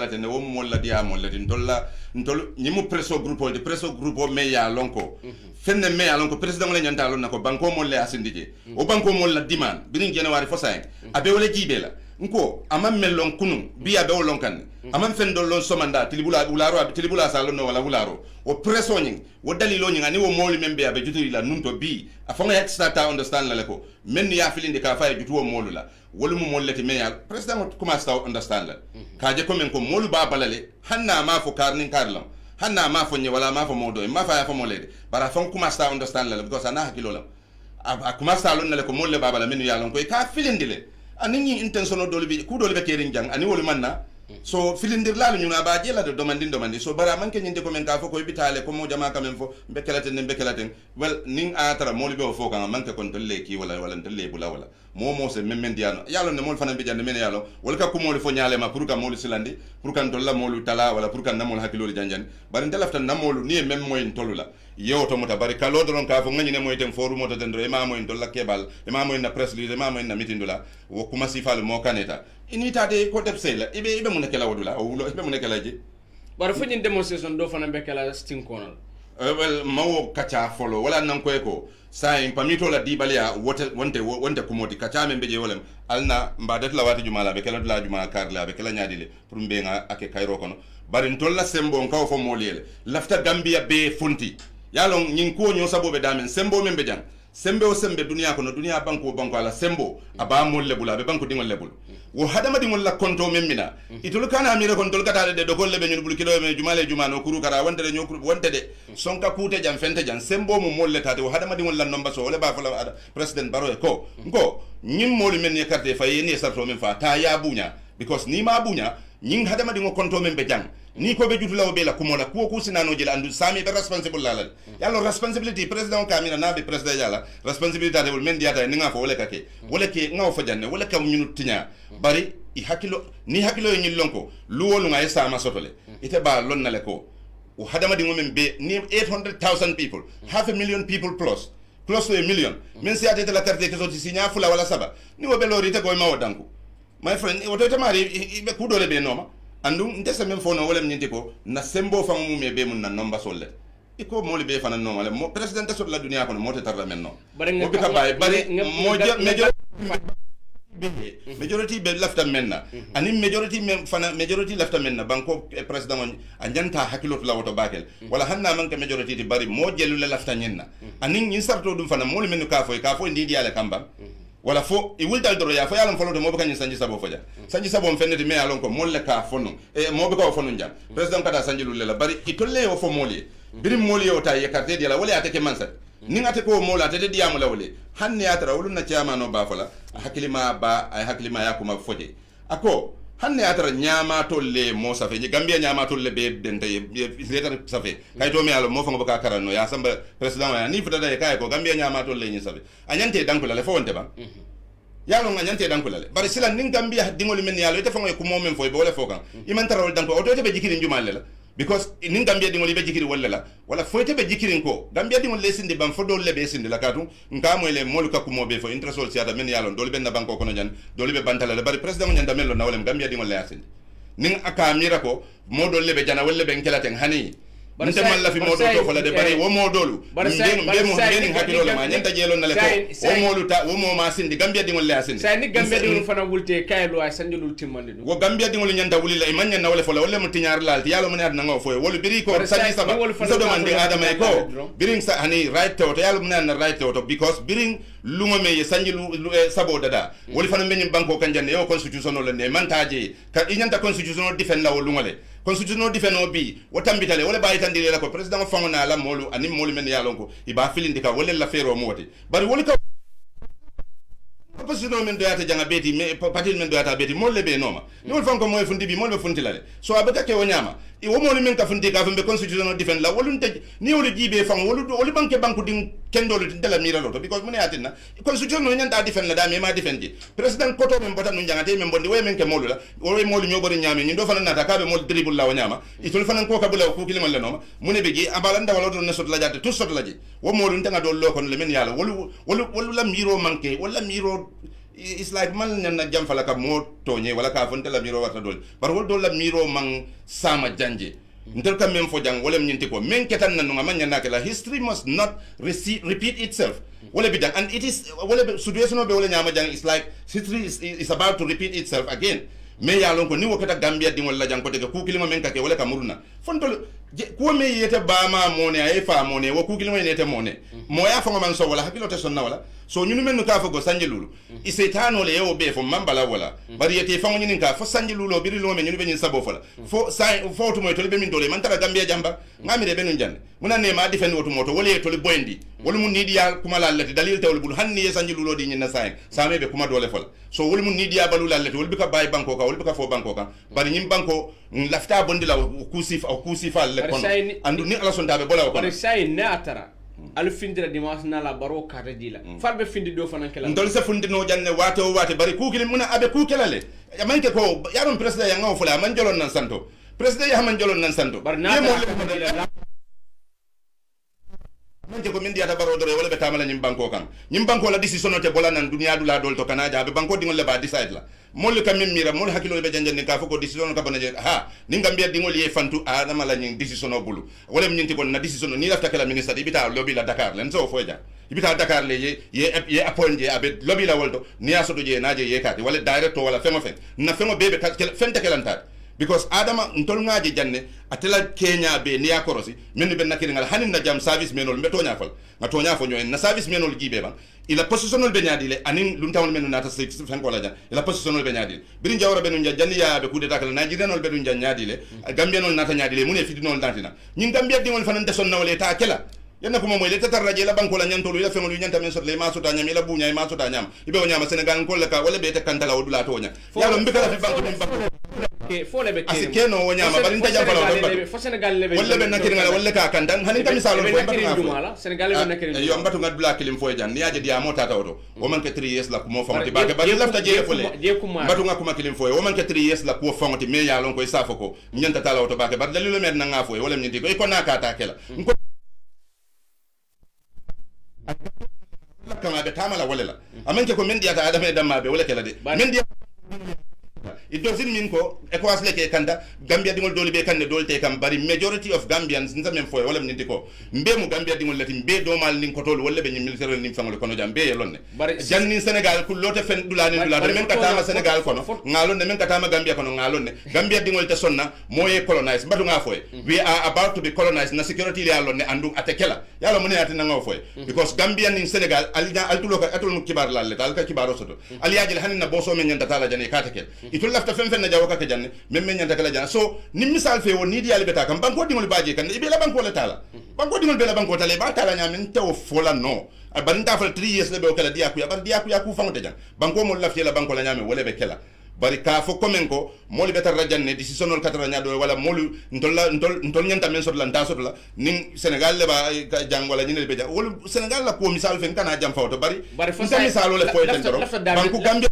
ten wo mol la diam mol la tin tolla ntol ni mu presso groupe me ya lonko fenne me ya lonko president le nyanta lon nako banko mol le asindije o banko mol la diman birin january fo 5 abe wala jibe la nko amam mellon kunu biya be wolon kan amam fen dolon somanda tilibula sa lon wala wularo o presso nyin wo dalilo nyin ani wo moli membe abe juturi la nunto bi afanga extra ta understand la ko men ya filinde ka fa jutu wo molu la wolu mo molleti men ya president kuma sta understand la ka je ko men ko molu ba balale hanna ma fo karnin karlam hanna ma fo nye wala ma fo modo ma fa ya fo molede bara fon kuma sta understand la because ana hakilo la a kuma sta lon la ko molle ba bala men ya lon ko ka filindile ani intention dole bi ku dole be kerin jang ani wolu manna so filindir lalu nyuna ba jela do domandi so bara man kenyinde ko men ka fo ko bitale ko mo jama kamen fo bekelaten well ning atara moli be fo kan man ka kon tolle ki wala tolle bula wala mo se men diano yalo ne mol fanan be jande men yalo wala ka ko moli fo nyaale ma pour ka moli silandi pour kan tolla molu tala wala pour kan namol hakilo janjani bari ndelafta namolu ni men moy tolula yewoto mota bari kalo doron ka fo ngani ne moy tem foru moto dendro e ma moy tolla kebal e ma moy na press leader e ma moy na meeting dula wo kuma sifal mo kaneta initade ko depsela ibe mun kala wadula o wulo ibe mun kala ji bar fu ñin demonstration do fana be kala sting konal well mawo kacha follow wala nan ko ko sai pamito la dibalia wonte kumoti kacha men beje wolem alna mbadat la wati jumala be kala dula juma karla be kala nyaadile pour mbenga ake kayro kono bari ntolla sembo nkaw fo molele lafta gambia be funti yalon ñin ko ño sabo be damen sembo men be jang sembe o sembe duniya kono duniya banko ala sembo aba mol lebula be banko dingol lebul wo hadama dingol la konto memmina itul kana amira kon tol kata de dokol lebe nyul kilo me jumale jumano kuru kara wonde de nyokuru wonde de sonka kute jam fente jam sembo mo molle tade wo hadama dingol la nomba so wala ba fala president baro ko ngo nyim moli men ne carte fa yeni sarto men fa ta ya bunya because ni ma bunya nying hadama dingol konto men be jang ni ko be jutula be la kumola ko sinano jela andu sami be responsible la yallo responsibility president kamina na be president yala responsibility de men diata ni nga fo wala kake wala ke nga fo janne wala kam ñunu tinya bari i hakilo ni hakilo ñi lonko lu wolu nga yesa ma sotole ite ba lon na le ko o hadama di ngomen be ni 800,000 people half a million people plus close to a million men si atete la carte que soti signa fula wala saba ni wo be lori te ko ma wodanku my friend o to tamari be ku dole be noma andu ndesa men fono wala nyinte ko na sembo fa mu me be mun na nomba solle iko moli be fana no wala mo president sot la dunia ko mo te tarra men no mo be ka bay bari mo majority be lafta menna ani majority men fana majority lafta menna banko president on anjanta hakilot la woto bakel wala hanna man ka majority di bari mo jelu la lafta nyenna ani nyin sarto dum fana moli men ka fo ndi diala kamba wala fo i wultal doro ya fo yalam folo de mo be kanyi sanji sabo foja sanji sabo on fennete me yalon ko molle ka fono e mo be ko fono njam president kata sanji lulle la bari itolle o fo moli birim moli o tay yakarte diala wala atake mansat ni ngate ko mola tete diamu la wole hanne atara wulun na chama no ba fola hakilima ba ay hakilima yakuma foje ako hanne atara nyama tolle mo safe ni gambia nyama tolle be dente letar safe kay to me alo mo fango baka karano ya samba president ya ni futa da kay ko gambia nyama tolle ni safe anyante dankula le fo wonte ba yalo anyante dankula le bari sila ning gambia dingol men yalo ite fango ko mo men fo be wala fo kan iman tarawol danko o to te be jikiri njumal le because nin gambia dingol be jikiri wala fo te be jikiri ko gambia dingol le sindi bam fo do le be sindi la katu nka mo le molu ka kumo be fo interest siata men yalo dol ben na banko kono jan dol be bantala le bari president mo nyanda mello na wala gambia dingol le asindi nin aka mira ko mo do le be jana wala be nkelaten hani nte man la fi modo to fala de bari wo modolu ngeni hakilo la ma nyanta jelo na le ko wo molu ta wo mo ma sindi gambia dingol le asindi sa ni gambia dingol fana wulte kaylo ay sanjulu timmande wo gambia dingol nyanta wulila e manya na wala fala wala mo tinyar lal yalo mo ne adna ngo fo wolu biri ko sanji saba so do man de adama e ko biring sa hani right to yalo mo ne na right to because biring lungo me ye sanji sabo dada woli fana men banko kanjande yo constitution le ne mantaje ka inyanta constitution defend la wo lungole constitution defend no bi wotambitale wala bayi tandire la ko president fangona la molu ani molu men yalon ko iba filindi ka wala la fero mo wote bari woli ka opposition men doyata janga beti me parti men doyata beti molle be noma ni wol fanko moy fundi bi molle funti la so abata ke wonyama i wo molu men ka fundi ka fambe constitution defend la wolun tej ni woli jibe fang woli banke banku ding kendolo dela mira loto because mun yatina constitution no nyanta defend la da me ma defend president koto men botan nun jangate men bondi we men ke molu la wo molu nyobori nyame ni do fana nata ka be mol dribble la wonyama itul fana ko ka bula ko kilima le noma mun be gi abalanda wala do ne sot la jatte tout sot la ji wo molu ntanga do lo kon le men yala wolu la miro manke wala miro it's like man na jam fala ka mo tonye wala ka fonte la miro wata dol par wol do la miro man sama janje ntel kam men fo jang wala nyinti ko men ketan nan nga manya nakela history must not repeat itself wala bidan and it is wala situation be wala nyama jang is like history is about to repeat itself again me ya lon ko ni wokata Gambia di wala jang ko te ku kilima men kake wala kamuruna fontol ko me yete ba ma mone ay fa mone wo ku kilima nete mone mo ya fa man so wala hakilo te sonna wala so ñunu men ka fa go sanje lulu isetano le yo be fo mambala wala bari yete fa ñinin ka fo sanje lulu biri lo me ñunu be ñin sabo fala fo sai fo to moy to be min dole man tara Gambia jamba ngami de benu jande muna ne ma defend wotu moto wala to le boyndi wala mun nidi ya kuma la lati dalil tawul bul hanni ye sanje lulu di ñina sai same be kuma dole fala so wala mun nidi ya balu la lati wala bi ka bay banko ka wala bi ka fo banko ka bari ñim banko lafta bondi la kusifa le kono andu ni ala sontabe bola ko bari sai ne atara al findira dimanche na la baro kata dila farbe findi do fanan kala ndol sa fundi no janne wato wate bari kukili muna abe kukelale manke ko yaron president ya ngaw fula man jolon nan santo president ya man jolon nan santo bar na manke ko min diata baro dore wala be tamala nyim banko kan nyim banko la decision te bola nan dunia dula dol to kana jabe banko dingol le ba decide la mol kam min mira mol hakilo be janjande ka foko decision ka banaje ha ninga mbiya dingol ye fantu adama la nyin decision bulu wala nyinti kon na decision ni lafta kala ministre ibita lobby la Dakar len so foja ibita Dakar le ye appoint abe lobby la wolto ni asodo je naje ye kati wala director wala fengo fen na fengo bebe fente kelanta because adama ntol ngaje janne atela Kenya be ni akorosi men be nakiri ngal hanin na jam service menol meto nyafal ngato nyafo nyoy na service menol gibe ban ila positionnel be nyaadile anin luntawol men nata fen ko la jan ila positionnel be nyaadile birin jawra be nun janni ya be kude takal nigerianol be dun nyaadile gambianol nata nyaadile mune fidinol dantina nyin gambia dingol fanan de sonna wala ta kela yana kuma moy le tatar raje la banko la nyantolo ila fengol nyanta men sot le ma sota nyam ila bunya ma sota nyam ibe o nyama Senegal ko le ka wala be te kantala wudula to nya yalo mbikala fi banko nim banko ke fo le be ke asikeno o nyama bari nta jambala o fo Senegal le be wala be nakiri ngala wala ka kandan hanin tam misalo ko mbatu Senegal le be nakiri yo mbatu ngad bla kilim fo jan niaje dia mota tawto o man ke 3 years la ko mo famati bage bari lafta je fole mbatu ngakuma kilim fo o man ke 3 years la ko famati me yalo ko isafo ko nyanta tala auto bage bari dalilo med na ngafo wala nyindi ko ko nakata kela kama be tamala wala la amanke ko men diata adama e damma be wala kala de men dia it doesn't mean ko ECOWAS leke kanda Gambia dingol doli be kanne dolte kam bari majority of Gambians nza men foy wala nindi ko mbe mu Gambia dingol lati mbe do mal nin ko tol wala be nyim militaire nin fangol kono jam be yelonne janni Senegal ku lote fen dulani dulani men katama Senegal kono ngalonne men katama Gambia kono ngalonne Gambia dingol te sonna moye colonize mbatu nga foy we are about to be colonized na security ya lonne andu atekela yalo mun yati na ngaw foy because Gambia nin Senegal alida altulo ka atul kibar la le tal ka kibaro soto aliyaji hanin na boso men nyanta tala jani katekel itul lafta fen na jawo kaka janne men men nyanta kala jana so ni misal fe woni di yali beta kam banko dingol baaje kan ibe la banko la tala banko dingol be la banko tala ba tala nyamin taw fola no ban ta fal 3 years le be kala dia ku ya bar dia ku ya ku fango jan banko mo lafti la banko la nyame wala be kala bari ka fo komen ko moli betar rajanne decisionol katara nyado wala molu ntol nyanta men sot la nda sot la ning Senegal le ba jang wala nyine be jang wala Senegal la ko misal fen kana jam fawto bari fa misal le foy ten doro banko Gambia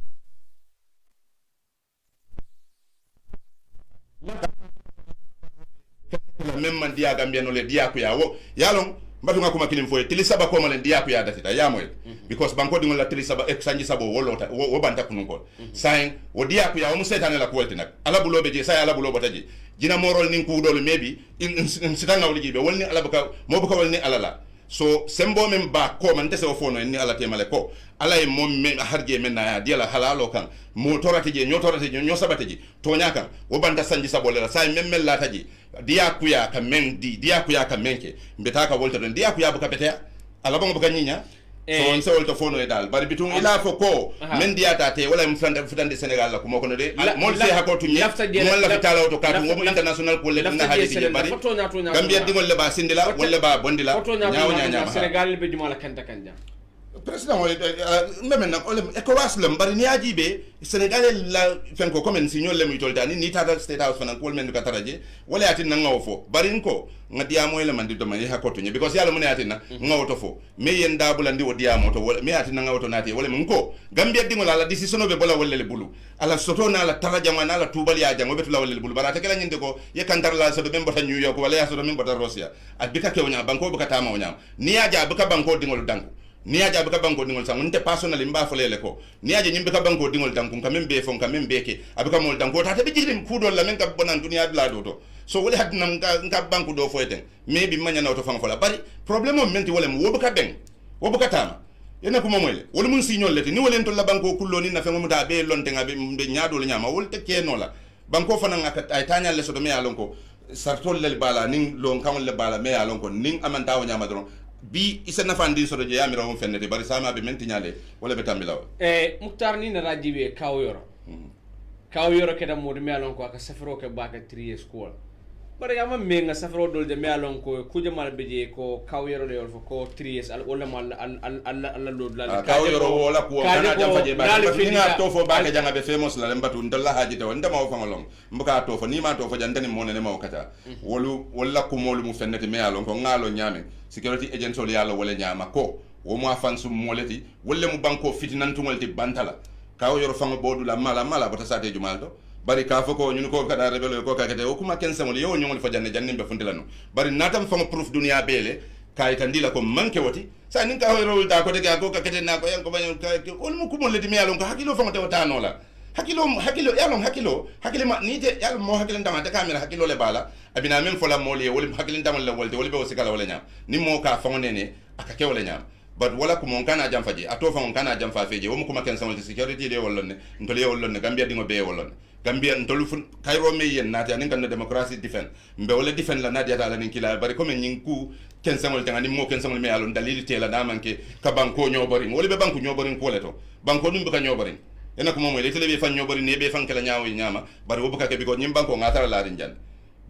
même man dia Gambia no le dia ku ya wo yalon mbatu ngakuma kilim foye tili saba ko malen dia ku ya datita ya moy because banko dingol la tili saba sanji sabo wolota wo banta kunun ko sain wo dia ku ya wo setane la ko welti nak ala bulo be je say ala bulo botaji jina morol nin ku dolu mebi in sitanga woli jibe wolni ala baka mo baka wolni ala la so sembo men ba ko man tese o fono ni ala temale ko ala e mom men harje men na dia la halalo kan mo torati je nyo sabate je to nyaka wo banta sanji sabo la say men mel la taji dia kuya ka men dia kuya ka menke mbeta ka volta don dia kuya buka betea ala bongo buka nyinya so on se volta fono e dal bari bitum ila fo ko men dia tate wala mfutande Senegal la ko moko no de mo se hako tu nyi mo la vitala auto ka mo international ko le na haji je bari Gambia dingol le ba sindila wala ba bondila nyaaw Senegal be dum ala kanta kanja président wala même nak ole ECOWAS lam bari ni ajibe Senegal la fenko comme si ñol lemu toltani ni tata state house fanan ko men ka taraje wala yatin na ngaw fo bari ko ngadia moy le mandi do man ha ko to nye because yalla mun yatin na ngaw to fo me yen da bulandi o dia moto wala me yatin na ngaw to nati wala mun ko Gambia dingo la decision be bola wala le bulu ala soto na la taraja ma na la tubal ya jango betu la wala le bulu barata kala nyinde ko ye kantar la so do men bota New York wala ya so do men bota Russia ak bika ke wonya banko buka tama wonya ni aja buka banko dingol danko ni aja bika banko dingol sang nte personally mba folele ko ni aja nyimbe ka banko dingol danko kamem be fon kamem beke abika mol danko tata be jirim kudol la men ka bonan dunia dula do to so wala hadna nga banku do foyten maybe manya na to fanga fola bari problème o menti wala mo wobuka ben wobuka tama yana kuma moyle wala mun signol leti ni wala to la banko kullo ni na fengo muta be lonte nga be nyaado le nyama wol te ke no la banko fana nga ay tanya le so do me alon ko sartol le bala ning lon kamol le bala me alon ko ning amanta o nyama don bi isa na fandi so do je yamira won fennete bari sama be menti nyale wala be tambilaw muktar ni na rajibe kawyoro kawyoro keda mo me alon ko aka safaro ke baka 3 years school bari yama menga safaro dol de me alon ko kuje mal beje ko kawyoro le ko 3 years al wala mal alla lo la kawyoro wala ko kana jam faje ba ni nga to fo baka janga be famous la mbatu ndalla haji to ndama o fangolong mbuka to fo ni ma to fo jandani mo ne ma o kata wolu wala ko molu mu fennete me alon ko ngalo nyame security agent so yalla wala nyama ko wo mo afansu moleti wala mu banko fitinantungolti bantala kaw yoro fango bodu la mala bota sate jumaldo bari ka foko ñun ko kada rebelo ko kakete o kuma ken samol yo ñongol fa janne be fundelano bari natam fango proof dunia bele kay tandila ko manke woti sa nin ka yoro da ko de ko kakete na ko yan ko bañon ol mu kumol leti mi yalon ko hakilo fango tewta no la hakilo yalon hakilo ma ni te yal mo hakilo ndama ta kamera hakilo le bala abina men fola moli wol hakilo ndama le wolde wol be o sikala wala nyam ni mo ka fango nene akake wala nyam but wala ko mon kana jam faji ato fa on kana jam fa feje wo mo kuma ken samol security de wollonne ndole wollonne gambia dingo be wollonne gambia ndolu fun kayro me yen nati anin kan democracy defend mbe wala defend la nadia ala nin kila bari comme nyin ku ken samol tangani mo ken samol me alon dalili tela na manke ka banko nyobori wala be banko nyobori ko leto banko dum be ka nyobori ena ko mo le tele be fan nyobori ne be fan kala nyaawo nyama bari wo buka ke bi ko nyim banko ngatara la rin jan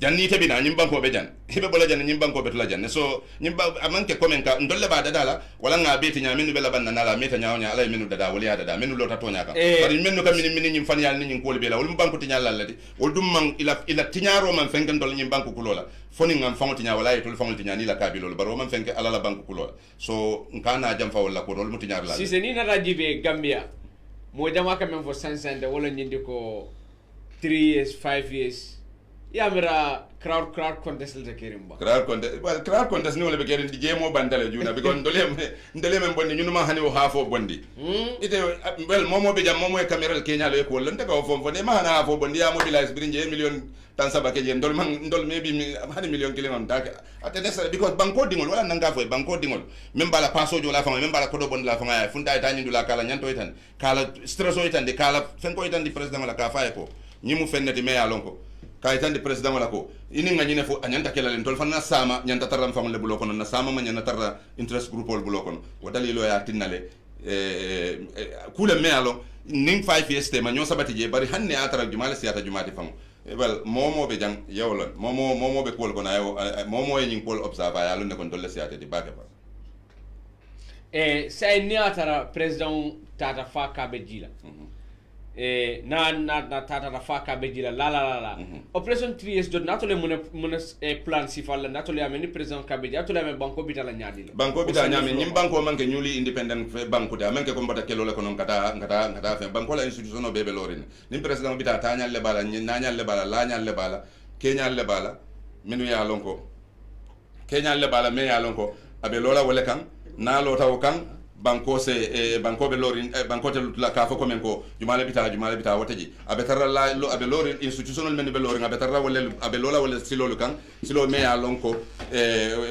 janni tebina nyim banko be jan hebe bola jan nyim banko be tula jan so nyim ba amanke komen ka ndolle ba dada wala nga beti nya minu be la banna nala meta nyaaw nya ala minu dada wala ya dada minu lota tonya ka bari minu ka mini nyim fan yal ni nyim ko be la wala banko tinya la lati wol dum man ila tinyaro man fenken dol nyim banko kulola foni ngam fango tinya wala yitul fango tinya ni la kabilo baro man fenke ala la banko kulola so nkana jam fa wala ko dol mu tinyar la si se ni na rajibe gambia mo jama ka men fo sansande wala nyindi ko 3 years 5 years yamira crowd contest le kerimba crowd contest ni wala be kerin di jemo bandale juna because ndole men bonni ñunu ma hani o hafo bondi ite wel momo be jam momo e camera le Kenya le ko lonte ko fo ne ma hana hafo bondi ya mobilize bi nje million tan sabake je ndol maybe hani million kilo on tak atene because banko dingol wala nanga fo banko dingol même bala passo jo la fa même bala ko do bon la fa ya funta ta nyi dula kala nyanto itan kala stresso itan de kala fenko itan di president la ka fa ko nyimu fennati me ya lonko kay tan di president wala ko ini nga ñine fo anyanta kala len tol fa na sama ñanta taram fa le bulo kono na sama ma ñanta tarra interest group ol bulo kono wadali lo ya tinale kula me alo ning 5 years te ma ñoo sabati je bari hanne atara jumala siyata jumati fam well momo be jang yewlon momo be kol kono ayo momo e ñing kol observa ya lo ne kon dolle siyata di bake ba say ni atara president tata fa ka be jila na tata fa ka be jila la operation 3 years dot natole mun plan si falla natole ameni president ka be jila natole ameni banko bitala nyaadi la banko bitala nyami nyim banko manke nyuli independent banko da manke ko mbata kelo le kono ngata fe banko la institution o bebe lorin nim president bitata tanyal le bala nyanyal le bala la nyal le bala kenyal le bala minu ya lonko kenyal le bala me ya lonko abe lola wala kan na lota o kan banko se banko be lorin banko te la ka fa ko men ko jumale bita wotaji abe tarra la lo abe lorin institutional men be lorin abe tarra wala abe lola wala silo kan silo me ya lonko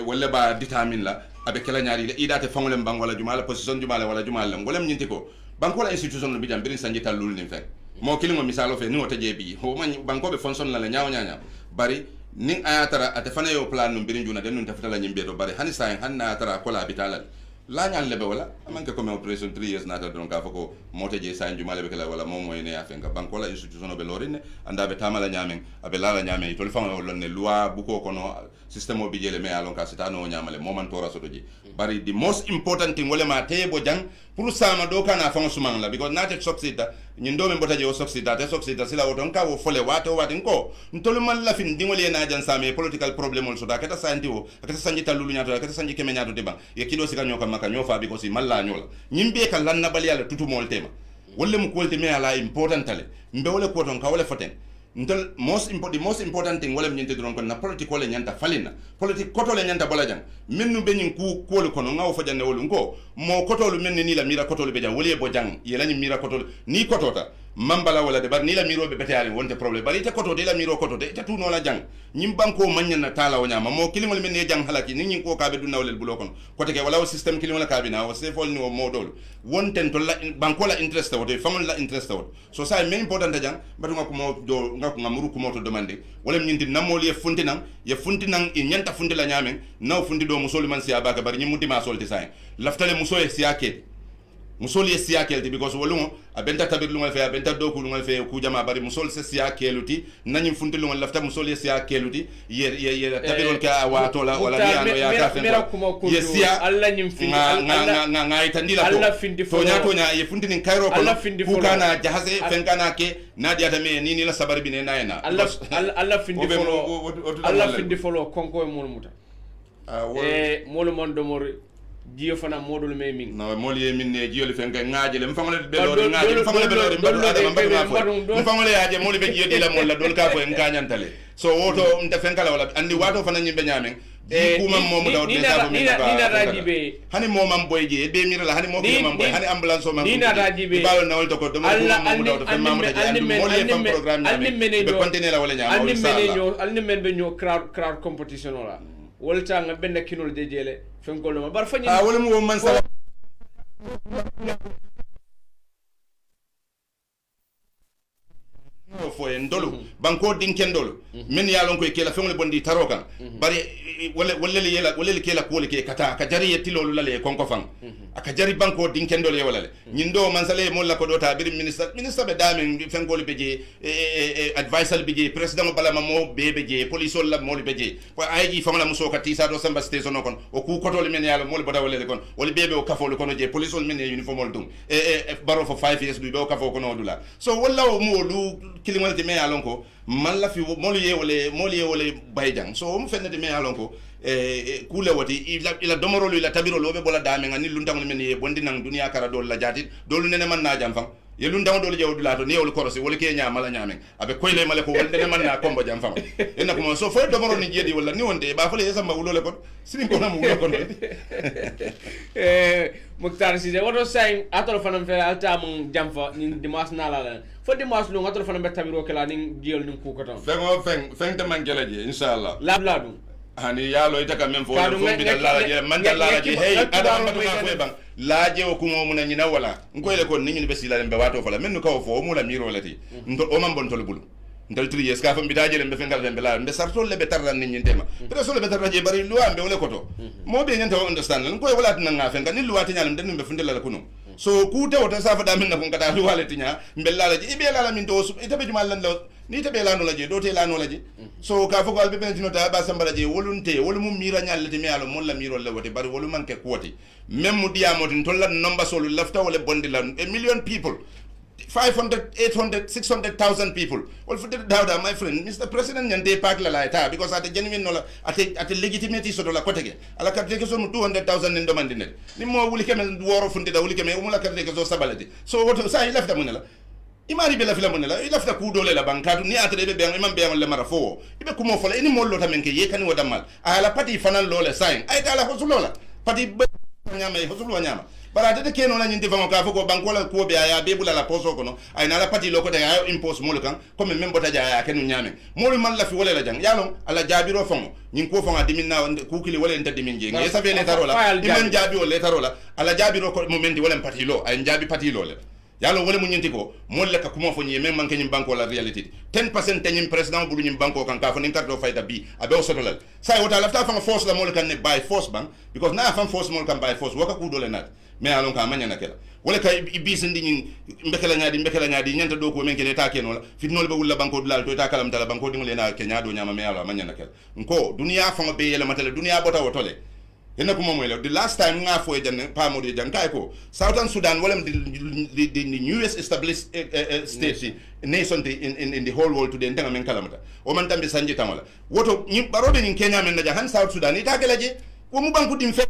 wala ba determine la abe kala nyaari le idate fangole mbang wala jumale position jumale wala jumale ngolam nyinti ko banko la institutional bi jam birin sanji talul nim fe mo kilingo misalo fe ni wotaje bi ho man banko be fonction la nyaaw bari ning ayatara ate fana yo plan no birin juna den nun tafata la nyimbe to bari hani sayen hanna tara kola bitala la nyal lebe wala amanke comme operation 3 years nata don ka fako moteje sayen jumale be kala wala mo moy ne afenga banko la institution be lorine anda be tamala nyamen abe lala nyamen to fanga wala ne loi buko kono system o bijele me alon ka sitano nyamale mo man tora sodoji bari the most important thing wala ma tebo jang pour sama do kana fanga sumang la because nata succida nyindo men botaje o succida sila woton ka wo fole wato watin ko ntolu man la fin dingole na jan same political problem ol soda kata santi o kata sanji talulu nyato kata sanji keme nyato de ban ye kido sika nyoka maka nyofa bi ko si malla nyola nyimbe kan lan na bali ala tutu mol tema wolle mu kolte me ala important tale mbe wole ko ton ka wole foten ntol the most important thing wala nyinte don kon na politique wala nyanta falina politique koto le nyanta bola jang mennu be nyin ku ko kono ngaw fa janne wolu ngo mo koto lu menni ni la mira koto lu be jang woli bo jang yela ni mira koto ni koto ta mambala wala de bar ni la miro be betale wonte problème bari te koto de la miro koto de te tu no la jang nyim banko manna tala o nyama mo kilimol men ne jang halaki ni nyin ko kabe du nawlel bulo kon kote ke wala o système kilimol kabe na o sefol ni o modol wonten to la banko la interest wote famol la interest wote so sa mais important jang batu ngako mo do ngako ngamuru ko moto demande wala nyinti namol ye funtinang e nyanta funti la nyamen naw funti do musol man siya baka bari nyimuti ma solti sa laftale muso e siya ke musol ye siya kelte because wolungo abenta tabir lungal fe abenta do ku lungal fe ku jama bari musol se siya keluti nanyim funti lungal lafta musol ye siya keluti ye tabirol ka wato la wala ni ando ya ka fen ye siya alla nyim fin nga itandila to tonya ye funti nin kairo ko ku kana jahaze fen kana ke nadia tame ni la sabar bi ne nayna alla findi folo konko e mulmuta molu mon do mor jiyo fana modul me min no moli ye min ne jiyo le fen ka ngaaje le mfangole belori ngaaje mfangole belori mbadu adama mbadu ma fo mfangole yaaje moli be jiyo dila molla dol ka fo en kanyantale so woto nda fen kala wala andi wato fana nyimbe nyamen kuma momu daw de sa ni na rajibe hani momam boyje be mirala hani mo be mam boy hani ambulance o mam ni na rajibe bawo nawol to ko do mo momu daw fen mamu ta andi moli ye fam programme nyame be continuer la wala nyama alni men be ñoo crowd competition wala wolta nga benn kinol jejele fenkolo ma bar fani wala mo man sala fo en dolu banko dinken dolu min yalon ko kela fengol bondi tarokan bari wala le kela ko le ke kata ka jari yetilolu lale konko fang aka jari banko dinken dolu wala le nyindo man sale mo la ko dota bir ministre be dame fengol beje advisor beje president bala mo beje police la mo beje ko ayji fangla muso ka tisa do samba station kon o ku kotol men yalo mo boda wala le kon wala bebe o kafo kono je police men uniform dum baro for 5 years du be o kafo kono dula so wala mo lu kilimol te me alon ko man la fi moli ye wole bayjang so mo fennete me alon ko kule wati ila domoro ila tabiro lobe bola dame ngani lundang men ye bondi nang dunia kara dol la jati dolu nene man na jam fam ye lundang dol jew dulato ne wol korosi wol ke nya mala nyamen abe koyle male ko wol nene man na kombo jam fam en ko so fo domoro ni jedi wala ni wonde ba fale yesamba wulole kon sini ko nam wulo kon Muktar Cissé woto saying atol fanam fe alta mun jamfa ni dimas nala la fo dimas lu atol fanam be tabiro kala ni jiyol ni ku ko tan feng te man gelaje inshallah la du hani yalo itaka men fo bi dalla je man dalla je hey adam ma ko bang laaje o ko mo na nyina wala ngoyle ko ni be silale be wato fala men ko fo mo la miro lati ndo o man bon tol bulu ndal tri yes ka fam bidaje le be fengal be la be sartol le be tarran ni nyintema pero so le be tarraje bari luwa be wala koto mo be nyanta understand lan koy wala tan nga fengal ni luwa tinyal den be fundela la kuno so ku te wota safa da min na ko kata luwa le tinya be la ji be la min to ite be jumal lan lo ni te be la no la je do te la no la je so ka fo gal be ben tinota ba sambala je wolunte wolum mira nyal le timi alo mon la miro le wote bari wolum manke kwoti même mu diamo tin to la number so lafta wala bondi la a million people 500, 800, 600,000 people. Well, for the my friend, Mr. President, and they pack la laita because at the genuine no at the legitimacy so la kotege. Ala ka take so 200,000 in demanding. Ni mo wuli kemen war of the wuli kemen umula ka take so sabalati. So what say left the monela. Imari bela fila monela. I left the kudole la bankatu ni atre be imam be le marafo. Ibe kumo fola any more lota menke ye kan wadamal. Ala pati fanan lole sign. Ay tala hosulola. Pati nyama hosulu nyama. Bara tete keno na nyindi famo ka foko bankola ko be aya be bula la poso kono ay na la pati loko de ayo impose mol kan comme même bota jaya kenu nyame mol man la fi wala la jang yalon ala jabiro famo nyin ko fanga diminna ku kili wala enta diminje ngi sa be le tarola iman jabi o le tarola ala jabiro ko momenti wala pati lo ay jabi pati lo le yalo wala mu nyinti ko mol le ka kuma fo nyi même man kenyim banko la reality 10% tenyim president bulu nyim banko kan ka fo nin karto fayda bi abe o sotolal say wota lafta fanga force la mol kan ne by force bang because na fam force mol kan by force waka ku dole nat mais alon ka manya nakela wala kay bisindi nyin mbekela nyaadi nyanta do ko men kene ta ken wala fitnol be wulla banko dulal to ta kalam tala banko dingole na kenya do nyama me ala manya nakela nko dunia fanga be yele matale dunia bota wotole henna ko momoy the last time nga fo jan pa mo de jan kay ko Southern Sudan wala the newest established state nation in the whole world today ndanga men kalamata o man tambe sanje tamala woto nyim barobe nyin kenya men na han South Sudan ita gelaje ko mu banko dim fe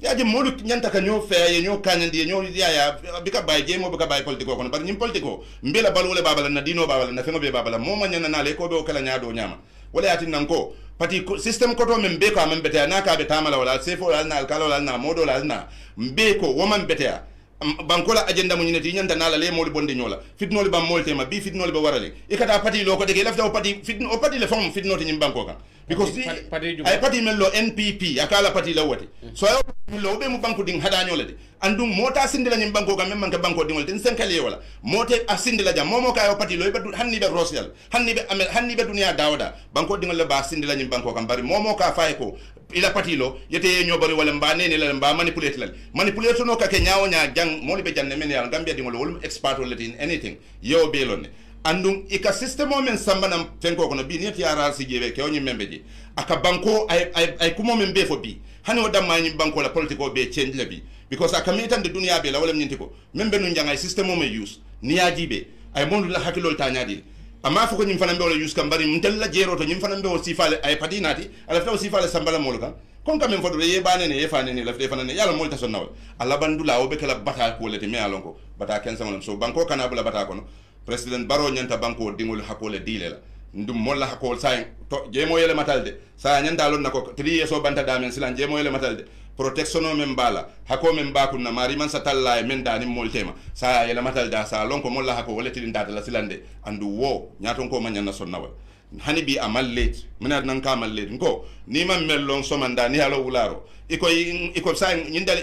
yaje modu nyanta ka nyo fe nyo kanyandi nyo ya bika bay je mo bika bay politiko kono bar nyim politiko mbela balwole babala na dino babala na fengo be babala mo manyana na le ko be o kala nyaado nyama wala yatin nanko pati system ko to men be ko men beta na ka be tamala wala sefo wala na alkalo wala na modo wala na mbe ko woman beta bankola agenda mo nyinati nyanta nala le mol bonde nyola fitnoli bam mol tema bi fitnoli be warale ikata parti lo ko de lafta o parti fitno o parti le fam fitnoti nyim banko kan because ay parti men lo NPP akala parti la wati so ay lo be mu banko ding hada nyola de andum mota sindila nyim banko kan men man ka banko dingol den senkale wala mote asindila jam momo kay o parti lo be hanni be rosial hanni be dunia dawda banko dingol le ba sindila nyim banko kan bari momo ka fay ko ila patilo yete nyobari wala mba nene la mba manipulate no ka ke nyaawo nya jang moli be janne men yalla gambia dingol wol expert wala in anything yo be lonne andum ika system o men sambana fenko kono bi net yara si jebe ke onyi membe ji aka banko ay kumo men be fo bi hani o damma nyi banko la politico be change la bi because aka mitan de dunia be la wala nyinti ko membe nu njanga system o me use niyaji be ay mondu la hakilol tanyadi amma foko nyim fana mbewla use kam bari mutella jero to nyim fana mbewo sifale ay padinati ala taw sifale sambala moluka kon kam fodre ye banene ye fanene la fle fanane yalla molta sonnawal alla bandula o be kala bata ko lete me alonko bata ken sangolam so banko kana bula bata kono president baro nyanta banko dingol hakole dile la ndum molla hakol sa to jemo yele matalde sa nyanta lon nako 3 years o banta damen silan jemo yele matalde protection o men bala hako men bakun na mari man satalla e men dani mol tema sa yele matal da sa lonko molla hako wala tilin data la silande andu wo nyaton ko manya na sonnawal hani bi amal late mena nan ka amal late ko ni man mellon so man da ni halo wularo iko sa nyindal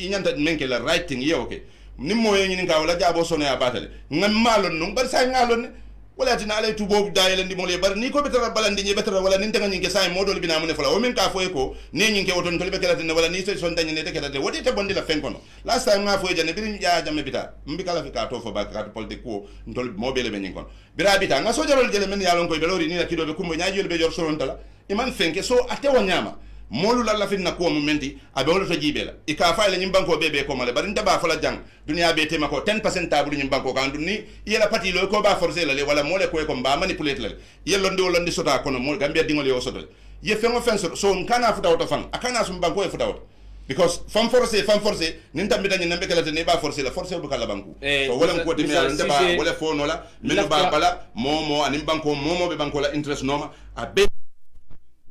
nyanta menke la writing ye okay ni moye nyini ka wala jabo sono ya batale ngam malon no bar sa ngalon wala tina ale tubo dayele ndi mole bar ni ko betara balandi ni betara wala nin tanga nyinge say modol bina mun fala o min ka foy ko ne nyinge woton tolbe kala tin wala ni so son dagne ne te kala de wodi te bondi la fenkono last time nga foy jane birin ya jamme bita mbi kala fi ka to fo ba ka to politique ko ntol mobile be nyinkon bira bita nga so jarol jele men yalon ko be lori ni la kido be kumbo nyaaji be jor soron tala iman fenke so ate wonyama molu la fin na ko momenti abe wolo to jibela ika fayle nyim banko bebe ko male bari ndaba fala jang dunia be tema ko 10% tabulu nyim banko kan dunni yela pati lo ko ba forcer la le wala mole ko ba manipulate la yelo ndi wolo ndi sota kono mo gambia dingol yo sota ye fengo fenso so nkana futa auto fan akana sum banko e futa auto because fam forcer nin tambi dañi nambe kala te ne ba forcer la forcer bu kala banku so wala ko de me ndaba wala fono la meno ba bala momo anim banko momo be banko la interest noma abe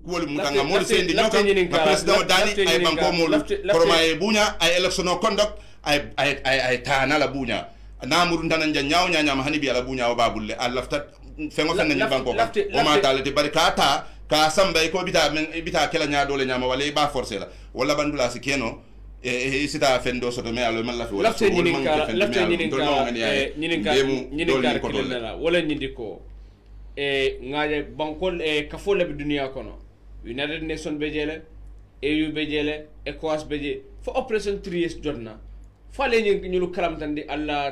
wol mutanga mo sendi nyoka ma president dani ay banko mo forma e bunya ay election conduct ay tana la bunya namuru ndana nyaaw nyaama hani bi ala bunya o babulle alafta fengo tan ni banko o ma talete barikata ka samba ko bita kala nyaado le nyaama wala ba forcer la wala bandula si keno e sita fendo soto me alo man la fi wala lafte nyinin ka wala nyindi ko ngaaje bankol kafo la bi dunia kono United Nations bejele EU bejele ECOWAS beje fo operation 3 years jotna fale ñu lu kalamtandi alla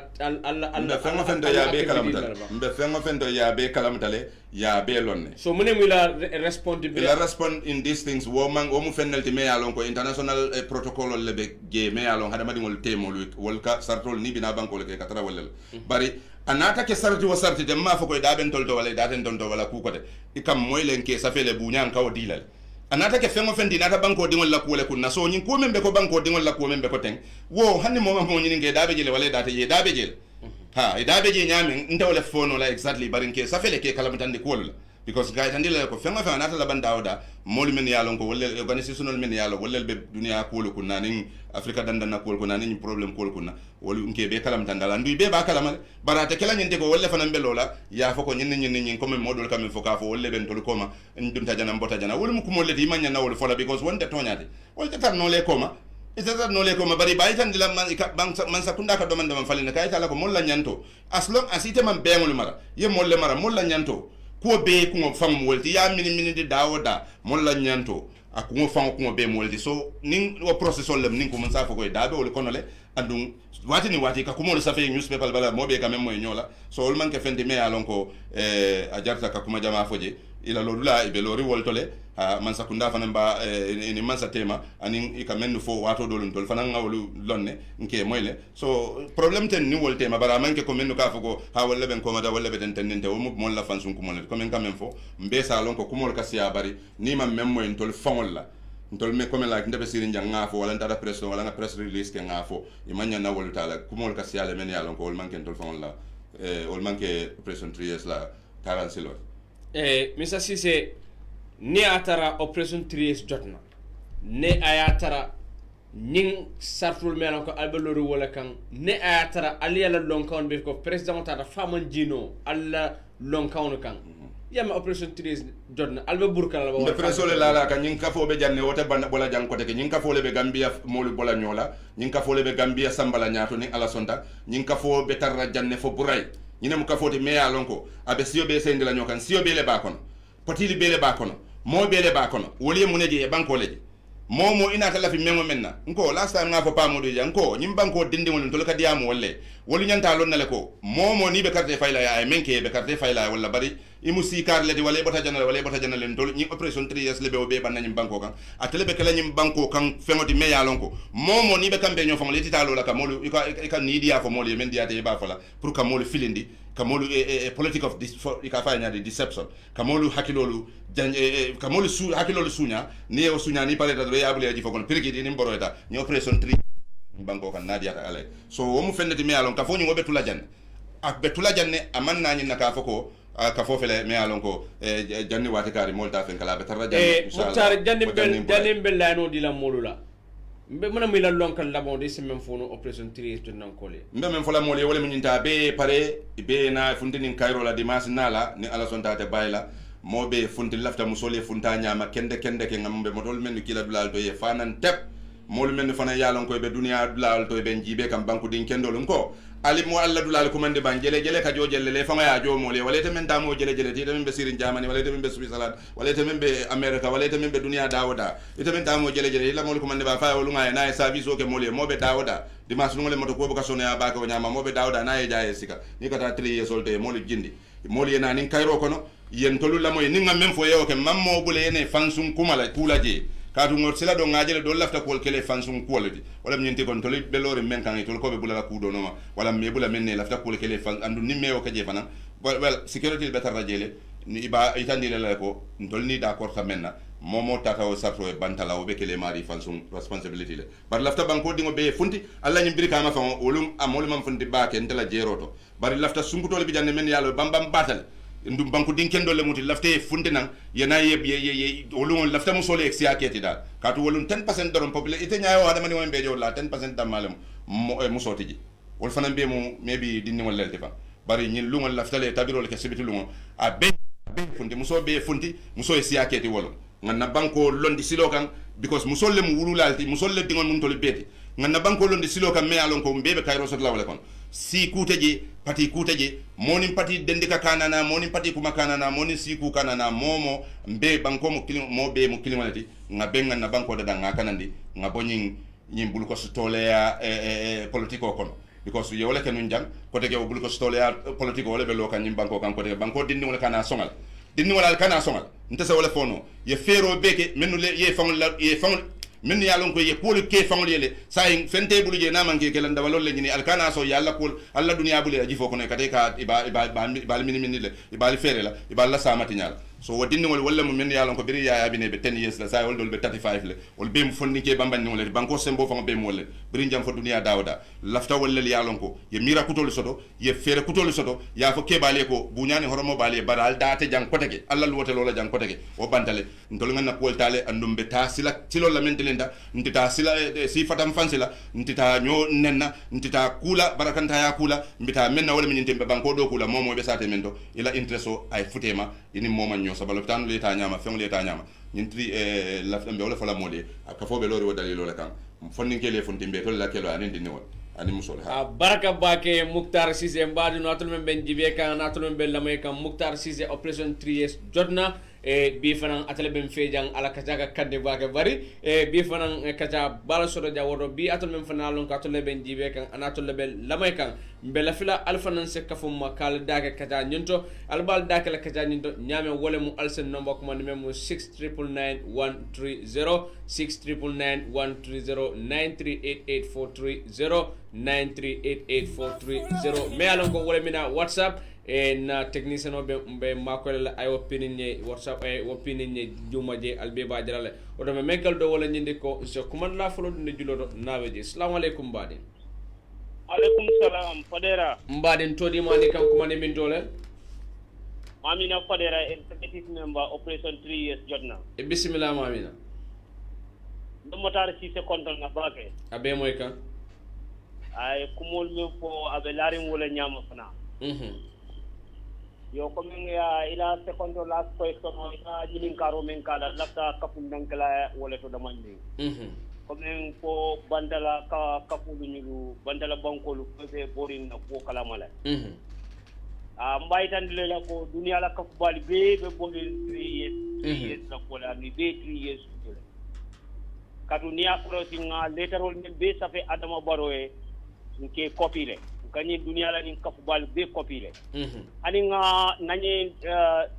fengo fendo ya be kalamtale mbe fengo fendo ya be kalamtale ya be lonne so mune mu la responsibility la respond in these things wo mu fennalti me yalon ko international protocol le be ge me yalon hada madi ngol temo wol ka sartol ni bina banko le ke katara wala bari anata ke sarti wo sarti de ma fako da ben tolto wala da ten tonto wala ku ko de ikam moy len ke safele buñan kaw dilal anata ke fengo fendi nata banko dingol la kuule kunna so nyin ko membe ko banko dingol la ko membe ko ten wo hanni mo nyin nge dabe jele wala data ye dabe jele ha e dabe je nyame ndawle fono la exactly barin ke safele ke kala mutande ko la because guys andila ko fengo fe nata la bandawda mol men yalon ko wala organisation men yalo wala be dunia ko lu kunna nin afrika dandana ko kunna nin problem ko kunna wala nke be kalam tandala ndu be ba kalam barata kala nyinde ko wala fanan be lola ya fako nyin ko men modol kam fo ka fo wala ben tol koma ndum tajana mbota jana wala mu ko molle di manya na wala fola because wonde tonyade wala tar no le koma ita no le koma bari bay tan dila man sakunda ka domande man falina kay tala ko molla nyanto as long as ite man beengol mara ye molle mara molla nyanto ko be ko fam wolti ya mini de dawoda molla nyanto akuma fam ko be moldi so nin o process lem nin ko man sa fako dabe wala konole andum wati ka kumo sa fe newspaper bala mobe quand même moy nyola so ol man ke fende me alon ko a jarta ka kuma jama foje ila lodula ibe lori woltole man sakunda fanan ba ni man sa tema anin ika men fo wato dolun tol fanan ngawlu lonne nke moyle so problem ten ni wolte ma bara man ke ko men ka foko ha walla ben ko mada walla be ten tennente o mo la fan sun ko mon ko men quand même fo mbe sa lon ko kumol ka siya bari ni man men moy tol fangol la ntol me comme la ndebe sirin janga fo wala ndada press wala nga press release ke nga fo imanya na wolu tala kumol ka siya le men ya lon ko wol man ken tol fangol la wol man ke operation 3 years la 40 lot Mr. Cissé ne atara operation 3 years jotna ne ayatara ñing sartul melan ko albelori wala kan ne ayatara aliyala lonkawon be ko president tata faman jino alla lonkawon kan yama operation 3 jotna albe burkala ba wala presole la kan ñing ka fo be janne wote banda bola jang kote ke ñing ka fo le be gambia molu bola ñola ñing ka fo le be gambia sambala ñaato ni ala sonta ñing ka fo be tarra janne fo buray ñine mu ka foti meya lonko abe siyo be sende la ñokan siyo be le ba kono potili be le ba kono mo be le ba kono woli mu neje e banko leje momo ina ta lafi memo menna nko last time nga fa pamudu ya nko nyim banko dindi won to ka diamu wolle wolu nyanta lon nale ko momo ni be carte fayla ya menke be carte fayla wala bari imu sikar ledi wala bota janale tol ni operation 3 years lebe o be ban nyim banko kan atele be kala nyim banko kan fengoti me ya lon ko momo ni be kambe nyo fam leti talo la ka molu ka ni dia fo molu men dia te ba fala pour ka molu filindi ka molu politic of this ka fa nya de deception ka molu hakilolu ka molu su hakilolu sunya ni o sunya ni pare da ya bule ji fokon pirki ni mboroeta ni operation 3 banko kan nadia ta ale so wo mu fendati me alon ka fo ni wo betula janne ak betula janne aman na ni naka foko ka fo fele me alon ko janni wati kari molta fen kala betarra janne inshallah mutar janne bel lano di la molula mbe mana mi la lonkal la bon de sem fo no operation 3 to nan kole mbe men fola mole wala min ta be pare be na fundini kairo la dimas nala ni ala sonta te bayla mobe funti lafta musole funta nyama kende ke ngambe modol men kila dulal to ye fanan tep mol men fana yalon ko be dunya dulal to be njibe kam banku din kendol ko ali mo alla dulal ko mande ban jele ka jojelle le fanga ya jo mole wala te men damo jele ti te men be sirin jamani wala te men be switzerland wala te men be america wala te men be dunya dawoda ite men damo jele la mol ko mande ba fa wolu ngaya na service o ke mole mobe dawoda dimas ngole moto ko ka sone ya ba ko nyama mobe dawoda na ye jaye sika ni kata 3 years old te mol jindi mol ye na nin kayro kono yen tolu la moy ni ngam men fo yewo ke mammo bule ene fansum kumala kulaje kadu ngor sila do ngajele do lafta ko kele fansum quality wala nyenti kon toli belore men kan tol ko be bula ku do no wala me bula men ne lafta ko kele fan andu ni mewo ke je fana well security better rajele ni iba itandi la ko tol ni d'accord ka menna momo tata o sarto e bantala o be kele mari fansum responsibility le bar lafta banko dingo be funti alla nyimbiri kama fa olum amolum mam funti ba ke ndela jeroto bar lafta sungutole bi janne men yalo bambam batal ndum banku dinkendo le muti lafte funde nan yana ye wolun lafta musole exia keti da katu wolun 10% doron population ite nyaayo adama ni won be jolla 10% damalem musoti ji wol fanan be mu maybe dinni wol lelte fa bari nyin lungol lafta le tabiro le kesibiti lungo a be funde muso be funti muso exia keti wolon nganna banko londi silo kan because musolle mu wululalti musolle dingon mun toli beti nganna banko londi silo kan me alon ko mbebe kayro sot lawle kon si kuteje pati kuteje monin pati dendika kanana monin pati kuma kanana monin si ku kanana momo mbe banko mo kilin mo be mo kilin walati ngabe nganna banko da nga kanandi ngabonyin nyimbul ko stole ya politiko kono because ye wala kenun jang ko tege bul ko stole ya politiko wala be lo kan nyim banko kan ko tege banko dindi wala kana songal dindi wala kana songal ntasa wala fono ye fero beke menu le ye fangol min yalon ko ye pol ke fangol yele say fente bulu je naman ke kelan dawalol le ni alkana so yalla pol alla dunya bulu aji fo ko ne kate ka ibal min le ibal fere la ibal la samati nyala so wadinni wol walla mo min yalon ko biri ya bine be 10 years la say wol dol be 35 le wol be mo fonni ke bamban ni wol banko sembo fango be mo wol biri jam fo dunya dawda lafta wol le yalon ko ye mira kutol soto ye fere kutol soto ya fo ke bale ko bunyani horomo bale baral date jang kotege alla wote lola jang kotege o bantale ndol nganna ko tale andum be ta sila tilo la mentelenda ntita sila si fatam fansila ntita nyo nenna ntita kula barakanta ya kula mbita menna wala min tembe banko do kula momo be sate mendo ila intereso ay futema ini moma nyo sabalo tan leta nyama feng leta nyama nyintri laftambe wala fala mole akafobe lori wadali lola kan fonni kele fonti be to la kelo anen dinni won ani musol ha baraka bake Muktar Cissé mbadu no atul men ben jibe kan atul men ben lamay kan Muktar Cissé operation 3S jotna e bi fanan atale ben fejang ala kajaga kadde bake bari e bi fanan kaja bala sodo jawodo bi atul men fanalon ka atul ben jibe kan anatul ben lamay kan mbela fila alfanan se kafum makal daga kaja nyonto albal daga la kaja nyonto nyame wole mu alsen number ko man memo 6999130 6999130 9388430 9388430 me alon ko wole mina WhatsApp na technicien o be makole la ay opinion ni WhatsApp ay opinion ni jumaje albe badirale o do me megal do wala nyinde ko so kuman la folo de julodo naweje assalamu alaikum badin alaikum salam fadera badin todi mani kan kuma ne min dole Amina Fadera executive member operation 3 years jotna bismillah Amina Motar si se konton na bake abe moy kan ay kumol mi fo abe larin wala nyama fana yo ko min ya ila secondo last question o ita jilin karo men kala lafta kapun dankala wala to damandi ko min fo bandala ka kapulu nyulu bandala bankolu be borin na ko kala mala mbaytan lela ko dunia la kafu bali be borin 3 years la ko la ni be 3 years katunia crossing later on be safe adama baroe nke copile kani dunia la ni kafu bal be copile ani nga nani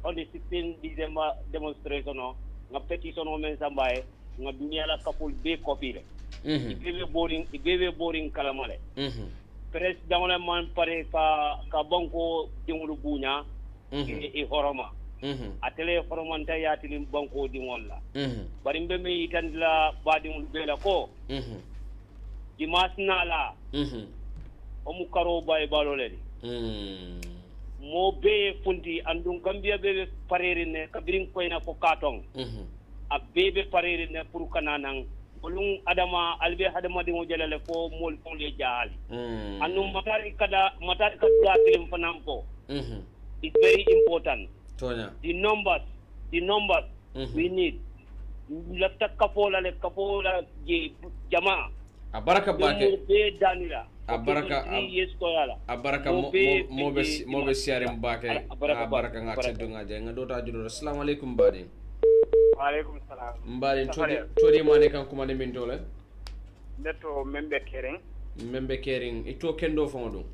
on the 16 December demonstration nga petition men sambaye nga dunia la kafu be copile ibebe boring kalamale president le man pare ka banko dingulu bunya e horoma atele horomanta yatili banko dingolla bari mbeme yitandila badingulu bela ko dimas nala omu karo bay baloledi mo be funti andum gambia be pareri ne kabirin koyna ko katon a bebe pareri ne pour kananan olum adama albe hadama dingo jalale ko mol fonle jaali andum matari kada tilim fanam ko it's very important tonya the numbers we need lafta kafola je jama abaraka bake be danila abaraka mobe siare mbake abaraka ngate dunga je ngadota judo assalamu alaikum badi wa alaikum salam mbadi todi mane kan kuma ne min dole neto membe kering ito kendo fondu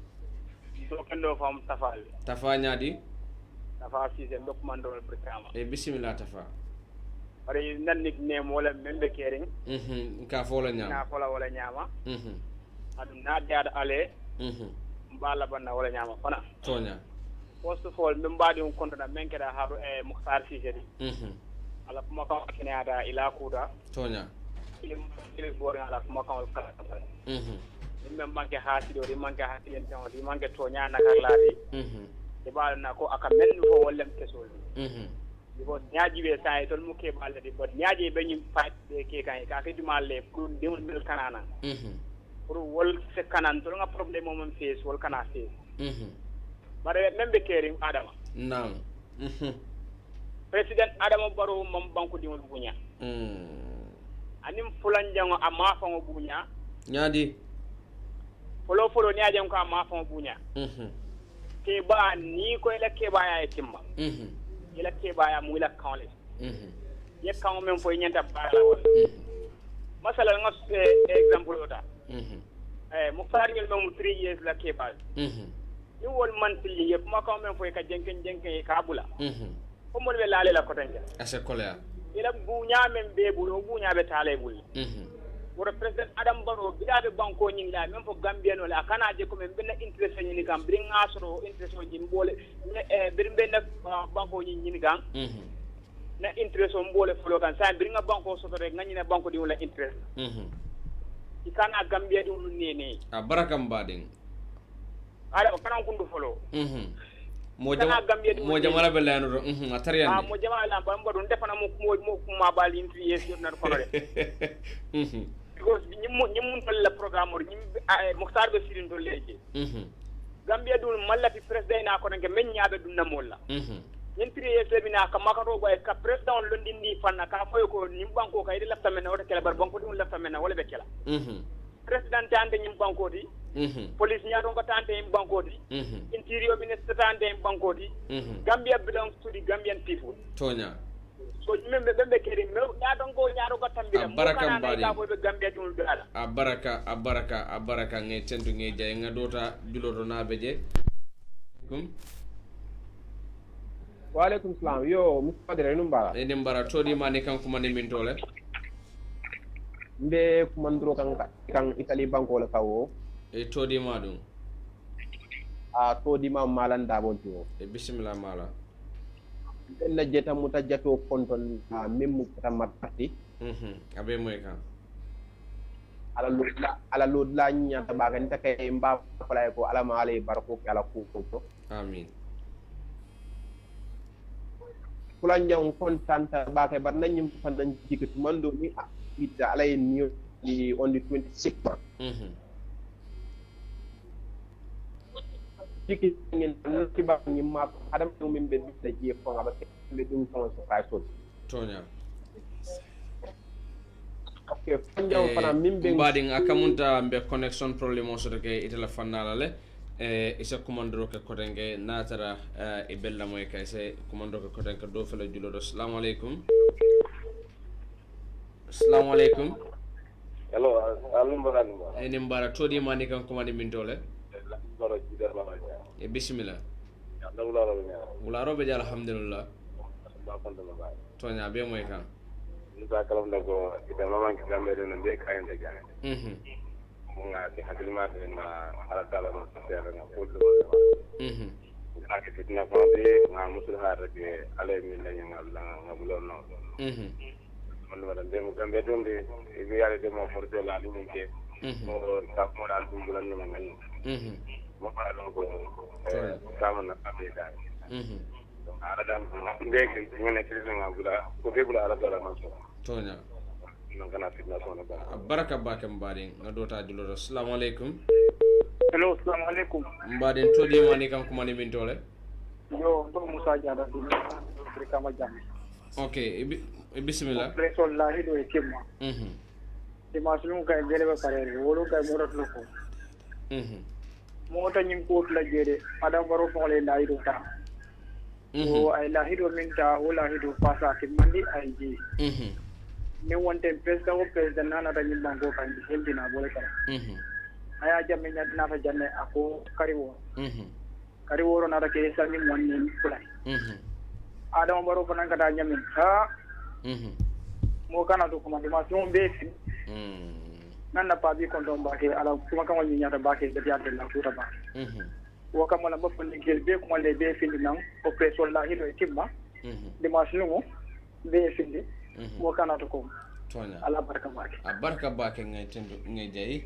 fam tafa nyadi tafa fise dokumando brikama bismillah tafa bari nan nickname wala membe kering ka fola nyama na fola wala nyama adum na daad ale mbala banna wala nyama fana tonya first of all min baadi on kontona menke da haru Mukhtar Cissé ala kuma ka kene ada ila kuda tonya ile bor ala kuma ka wal kala min manke hasido di manke hasiden tan di manke tonya na karlaati e baal na ko aka men fo wallem kesol because nyaaji be say tol mu ke balle di bot nyaaji be nyim faat be ke kan ka ke dumalle pour demul mel kanana pour wol se kanan tol nga problème mom face wol kana face bare membe kering adama naam president adama baro mom banku dimul bunya anim fulan jango ama fa ngo bunya nyaadi folo ni ajam ko ama fa ngo bunya ke ba ni ko la ke ba ya timma ila ke ba ya mu ila kanle ye kan men fo nyanta ba la won masala nga example ota mu faringel mom 3 years la ke ba ni wol man tilli ye kuma kan men fo ka jenken ka bula ko mo be laale la ko tan ase kolea ila buña men be bulu buña be tale bul woro president adam baro bidabe banko nyin la men fo gambien wala kana je ko men benna interest nyin kam bring asro interest nyin bole birin benna banko nyin kam na interest on bole folo kan sa birin banko soto rek ngani na banko di wala interest ikana gambia di wulu nene barakam badin ara kana kundu folo mo jamala be lanu atariyan mo jamala la ba mbodon defana mo ma bal inti yes na ko re because ñim la programme ñim Mukhtar be sirin do leje gambia dul mallati president na ko nge men nyaabe dum na molla ñen prié semina ka makaro go e ka president londindi fanna ka foy ko nim banko kay de lafta men wota kala bar banko dum lafta men wala be kala president tande ñim banko di police ñaato ko tante ñim banko di interior minister tante ñim banko di gambia belongs to the gambian people tonya so membe keri ñaato ko ñaato ko tambira baraka mbadi ka ko be gambia dum dala abaraka nge tendu nge jay nga dota julodo na beje wa alaikum salam yo musadere numbara e mbara todi mane kan kuma ne min tole mbe kumandro kan Italy banko la kawo e todi madum todi ma malanda bonto bismillah mala la jeta mutajato konton memu tamatati abe moy kan ala lodla nyanta baga nta kay mba fala ko ala ma ale barko ala ko amin fulanjang fon santa bake bar nanyum fandan jikatu mando ni bidda alay ni on the 26th jiki ngin ci ba ni ma adam do min be da je fo ba le dum fon so kay so tonya okay fanjang fana min be bading akamunta be connection problem o so ke itela fanala le isa commandro ke kodenge natara e bella moy kay se commandro ke kodenge do fela julo do assalamu alaikum hello alumba ene mbara todi mani kan commandi min dole baro jidar la e bismillah wala robe jalla alhamdulillah tonya be moy kan nda kalam dago ida maman ki gambe do ndé kayande gaane nga ci hakilima na ala tala no sera na fudu ak fitna ko be nga musul har rek ale min la ngal nga bulo no man wala dem gambe do ndé bi yalla dem mo forte la li min ke mo tak mo dal dum bulan no ngal mo fa lo ko sama na abe da ala dam ndé ke ngene ci nga bula ko be bula ala tala man so tonya nangana fitna sona ba baraka bake mbadin na dota julo assalamu alaikum hello assalamu alaikum mbadin todi mani kam kuma ni min tole yo to musa jada dum afrika ma jam okay bismillah preso lahi do ekema e masulum kay gele ba pare wolu kay mo rotlo ko mo ta nyim ko la jede adam baro fo le lahi do ta o ay lahi do min ta o lahi do pasa ke mandi ay ji ni wonte president nana ta nyim bango kan heldina bole kala aya jamme nyadna ta janne ako kariwo na ta ke sami monni fulai adam baro fanan kada nyamin ha mo kana to kuma ma so be fi nan na pabi kon don ba ke ala kuma kan wani nyata ba ke da ya da tuta ba wo kam wala ba fundi gel be kuma le be fi nan o preso la hido timma de maslumo be fi mo kana to ko tonya ala barka bake barka bake ngay tendo ngay jayi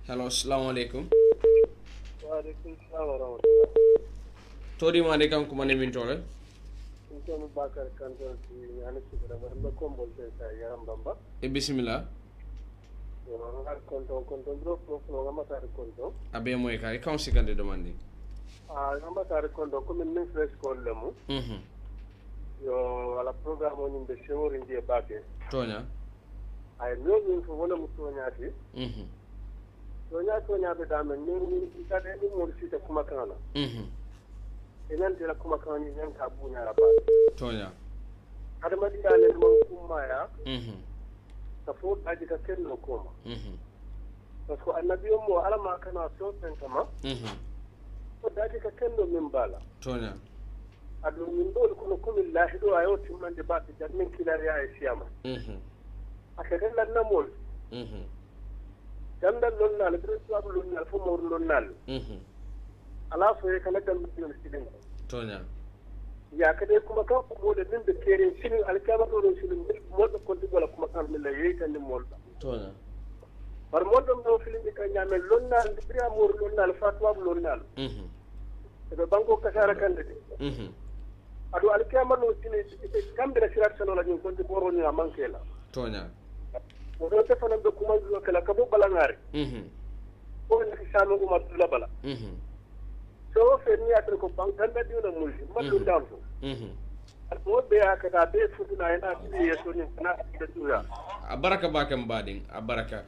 hello assalamu alaikum wa alaikum assalam wa rahmatullah todi ma de kam ko man min tole ko bakar kan to yani sibra ba ko mbol te sa yaram bamba e bismillah ngar konto bro pro ngama tar konto abe moy kay kan sikande demandi ngamba tar konto ko min fresh ko lemu yo ala programme on be shewori ndiye bake tonya ay no min fo wala mu toñati toña be dame ni tade ni mo sita kuma kana enen tela kuma kana ni nyan ka bunya la ba tonya adama di dale mo kuma ya ta fo daji ka kenno koma parce que annabi mo ala ma kana so ten kama ko daji ka kenno min bala tonya adu min dole kono komi lahi do ayo timmande ba ti jarmin kilari ay siyama akade lan namol gandal lonnal preswab lonnal fo mor lonnal ala fo e kala dal dum sidin tonya ya kade kuma ka ko mode din de kere sinin alkaba do sinin mo do konti wala kuma kan min la yeytan ni mol tonya par mo do do filin de ka nyame lonnal de bria mor lonnal fatwab lonnal be banko kasara kande adu alkiyama no sine kambe la sirat sanola ñu ko boro ñu manke la tonya mo do te fanam be kuma ñu kala ka bo balangare ko ni sanu uma tula bala so fe ni atre ko bang tan be na mulji madu damfo mo be akata be futuna ina bi yeso ni na de tuya abaraka bakam bading abaraka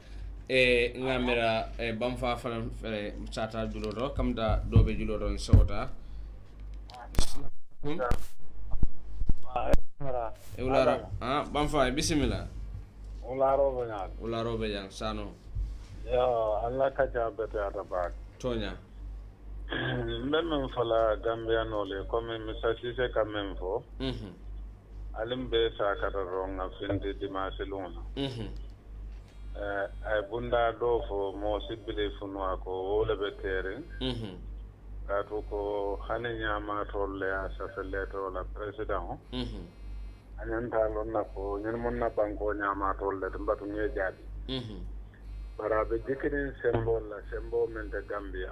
e ngamira e bamfa falam fere chata julodo kamda dobe julodo sota ulara bamfa bismillah ularo be jang sano yo alla kacha bete ata bak tonya même fala gambia no le comme message c'est quand même fo alimbe sa kata ronga finde dimanche luna ay bunda do fo mo sibile funwa ko wole be tere kato ko hane nyama tolle asa leto la president anyanta lonna ko nyen monna banko nyama tolle mbatu nge jadi bara be dikirin sembo la sembo men de gambia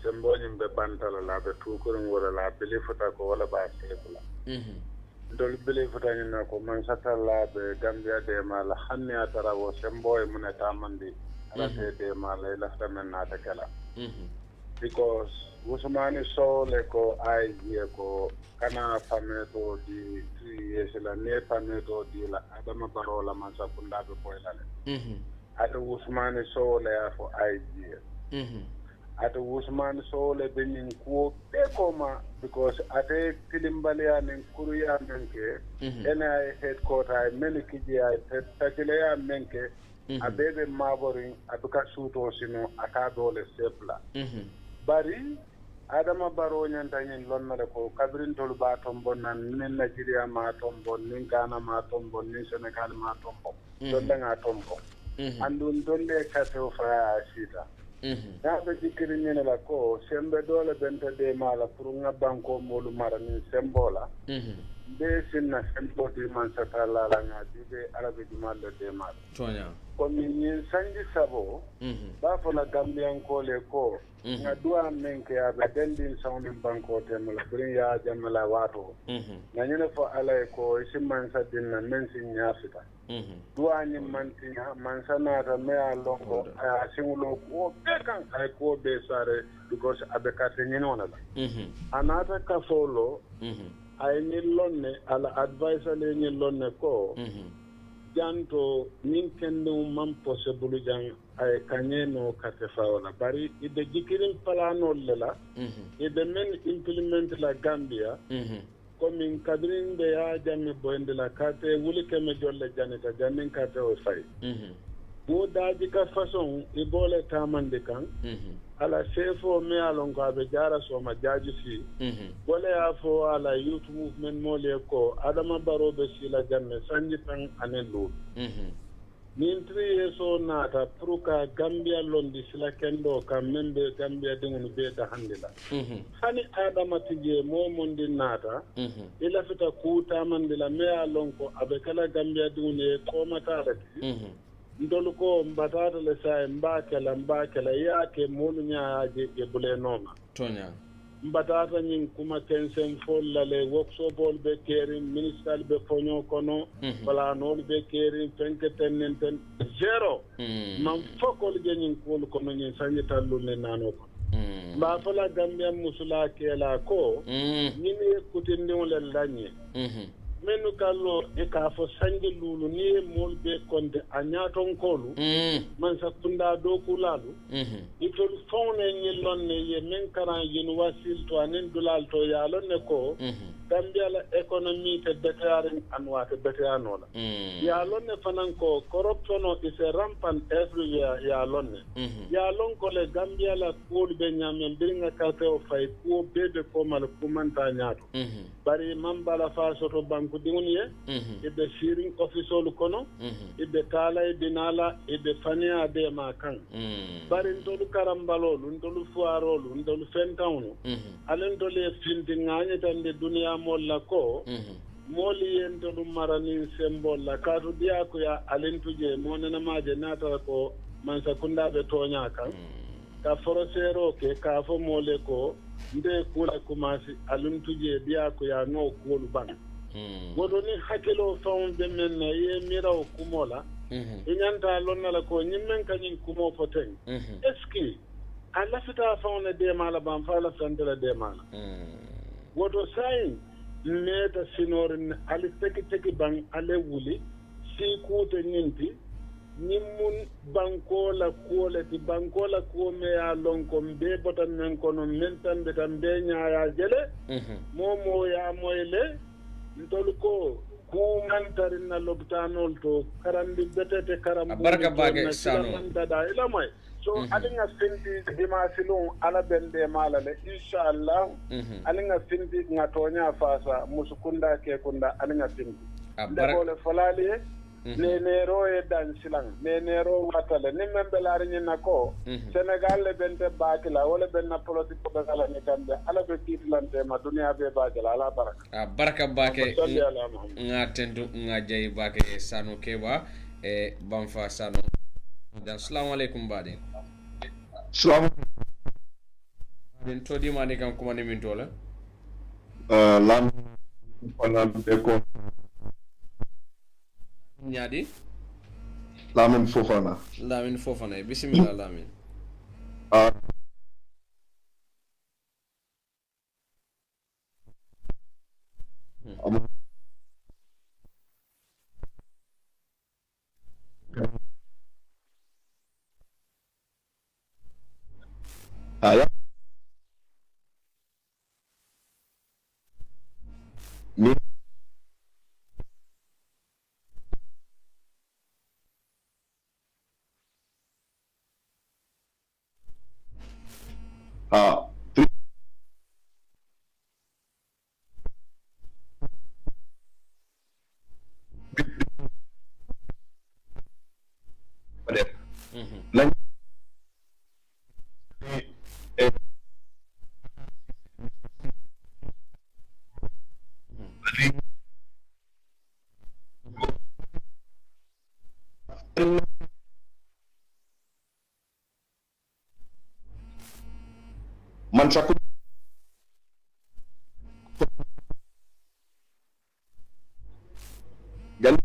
sembo nyimbe bantala la be tukurin wala la bele futa ko wala ba sebula dol bele futa ni na ko man satalla be gambia de mala hanni atara wo sembo e mun ta mandi ala de mala la tamen na ta kala because Usmani Sole ko idea ko kana fameto di 3 years la ne fameto di la Adama Barrow la mansa kunda be boylale ata Usmani Sole ya for idea ata Usmani Sole be nin ko be koma because ate tilimbale ya nin kuruya menke ena headquarter men kijiya takile ya menke abebe maborin abuka suto sino aka dole sepla bari Adama Barrow nyanta nyin lonnale ko kabrin tol ba tombo nan nin Nigeria ma tombo nin Ghana ma tombo nin Senegal ma tombo dolle nga tombo andun dolle kato fra sita ya be dikiri nyene la ko sembe dole benta de mala pour nga banko molu mara ni sembola be sinna sembo di man satala la nga dibe arabe di mal de mal tonya ko min sanji sabo ba fo la gambian ko le ko nga duwa menke ya be dendin sawni banko temala brin ya jamala wato na nyene fo alay ko simman sadin na men sin nyafita duwa ni mantina mansana ta me alongo a singulo ko be kan ay ko be sare because abekate nyinona la anata ka folo ay ni lonne ala advisor le ni lonne ko janto min kende mam possible jang ay kanyeno kate fawla bari ide jikirin plano lela ide men implement la Gambia comme kadrin de ya jamme boende la kate wuli keme jolle janeta jamin kate o fay mo daji ka façon ibole tamande kan ala sefo me alon ko abe jara so ma jaji fi wala ya fo ala youth movement mo le ko Adama Barrow be sila jamme sanji tan anelu min 3 years o nata pour ka Gambia londi sila kendo ka membe Gambia dingunu be da handila hani Adama tije mo mondi nata ila fita kuta mandila me alon ko abe kala Gambia dingune ko mata rati ndolu ko mbatata le sa mbakela yake monu nyaaje e bule noma tonya mbatata nyin kuma tensen folla le workshop bol be keri minister be fonyo kono wala nol be keri fenke tenen zero man fokol je nyin kul kono nyin sanyi tallu ne nano ko ba fala Gambia musula kela ko nyini kutindi wala lanye menu kallo e ka fo sanji lulu ni mol be konde anyaton kolu man sakunda do kulalu itol fawne ni lonne ye men karan yin wasil to anen dulal to yalo ne ko Gambia la economy te betare anwate betanola yalo ne fanan ko corruption is a rampant everywhere yalo ne yalo ko le Gambia la kul be nyamen biringa kate o fay ko bebe ko mal kumanta nyato bari mambala fa soto banku dingunye ibe hearing official kono ibe kala dinala ibe fania de makan bari ndolu karambalolu ndolu fuarolu ndolu fentawnu alen dole finti nganye tande dunia molla ko moli yentolu marani symbol la kadu dia ko ya alen tuje monena maje nata ko man sakunda be tonya kan ka forosero ke ka fo mole ko nde kula kumasi alun tuje dia ko ya no kulu ban wodo ni hakelo fawon de men na ye miraw kumola inyanta lonna la ko nyimmen kanyin kumo foten eski ala fita fawon de mala ban fala sandela de mala wodo sayin neta sinorin ali teki ban ale wuli si kute nyinti nimun bankola kuoleti bankola kuome ya lonko mbe botan men kono mentan betan be nyaaya jele momo ya moyle ntol ko kumantarin na lobtanol to karandi betete karambu barka bage sano dada ila moy so alinga findi dimasilon ala bende malale inshallah alinga findi ngatonya fasa musukunda ke kunda alinga findi ndagole falali nenero e dan silang nenero watale ni membe lari ni nako Senegal le bente bakila wala benna politique ko dala ni Gambia ala be titlante ma dunia be bakila ala baraka baraka bake nga tendu nga jay bake sanu keba e bamfa sanu assalamu alaikum badi assalamu den todi mani kan kuma ni min tola lam fana be ko ñaadi Lamin Fofana bismillah Lamin ya ni man sakku gal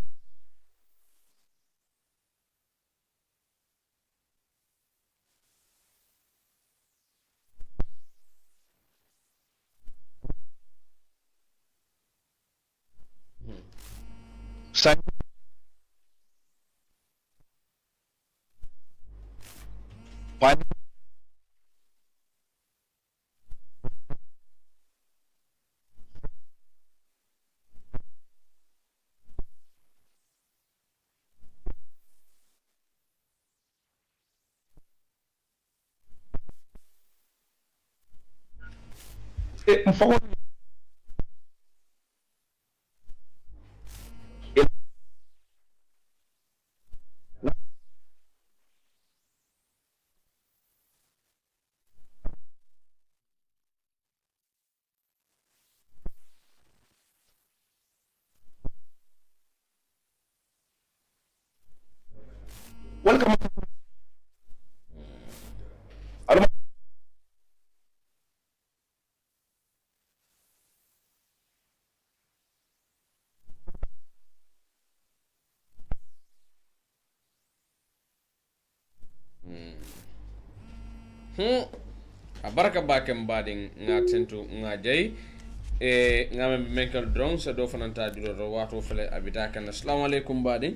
welcome abaraka bakem bading nga tentu nga jay nga menkal drone sa do fananta dilo do wato fele abita kan assalamu alaikum bading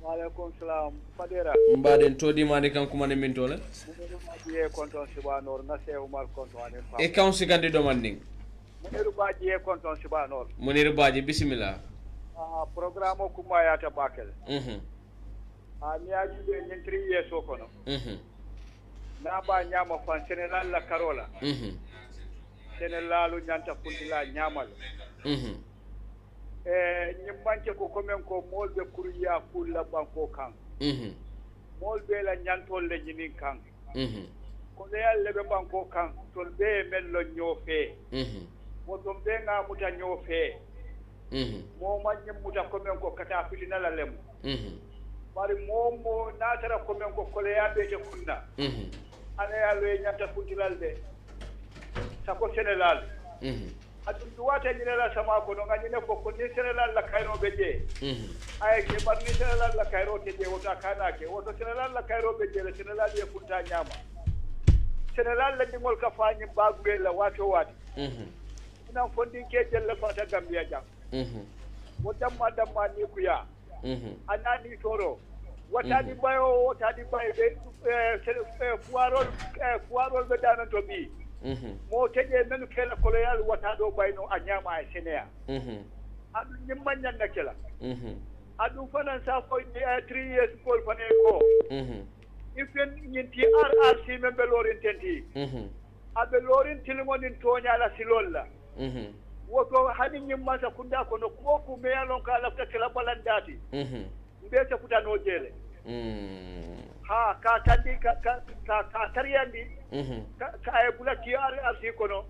wa alaikum salam fadera mbaden todi mani kan kuma ne min tole e konton sibanor na se umar konton ane fa e kan sigande do manding muniru baji e konton sibanor muniru baji bismillah programme kuma ya ta bakel mi aji be nyentri yeso kono na ba nyama fan Sénégal la Carola Sénégalu nyanta fundila nyamal nyimbanke ko komen ko molbe kuriya fulla banko kan molbe la nyantol le nyinin kan ko le yalle be banko kan tol be mello nyofe mo dom be nga muta nyofe mo manyem muta komen ko kata fitina la lem bari momo natara komen ko kole yabe te kunna ana yalo e nyanta funtilal de sako Sénégal adum duwata ni la sama ko no ngani ne ko ni Sénégal la kayro beje ay ke bar ni Sénégal la kayro te je wota kana ke woto Sénégal la kayro beje le Sénégal ye funta nyama Sénégal la dingol ka fañi bagure la wato wati ina fondi ke jelle fata Gambia jam damma ni kuya anani toro watadi bayo be fuarol be danan to bi mo teje nanu kela koloyal watado bayno anyama e senea adu nyimman na kela adu fanan sa ko 3 years ko fane ko ifen nyinti RRC membe lorin tenti abe lorin tilmonin tonya la silolla woto hani nyimman sa kunda ko no ko me yalon ka lafta kala balandati mbete kutano jele ha ka tandi ka tariyandi ka ay bula TRRC kono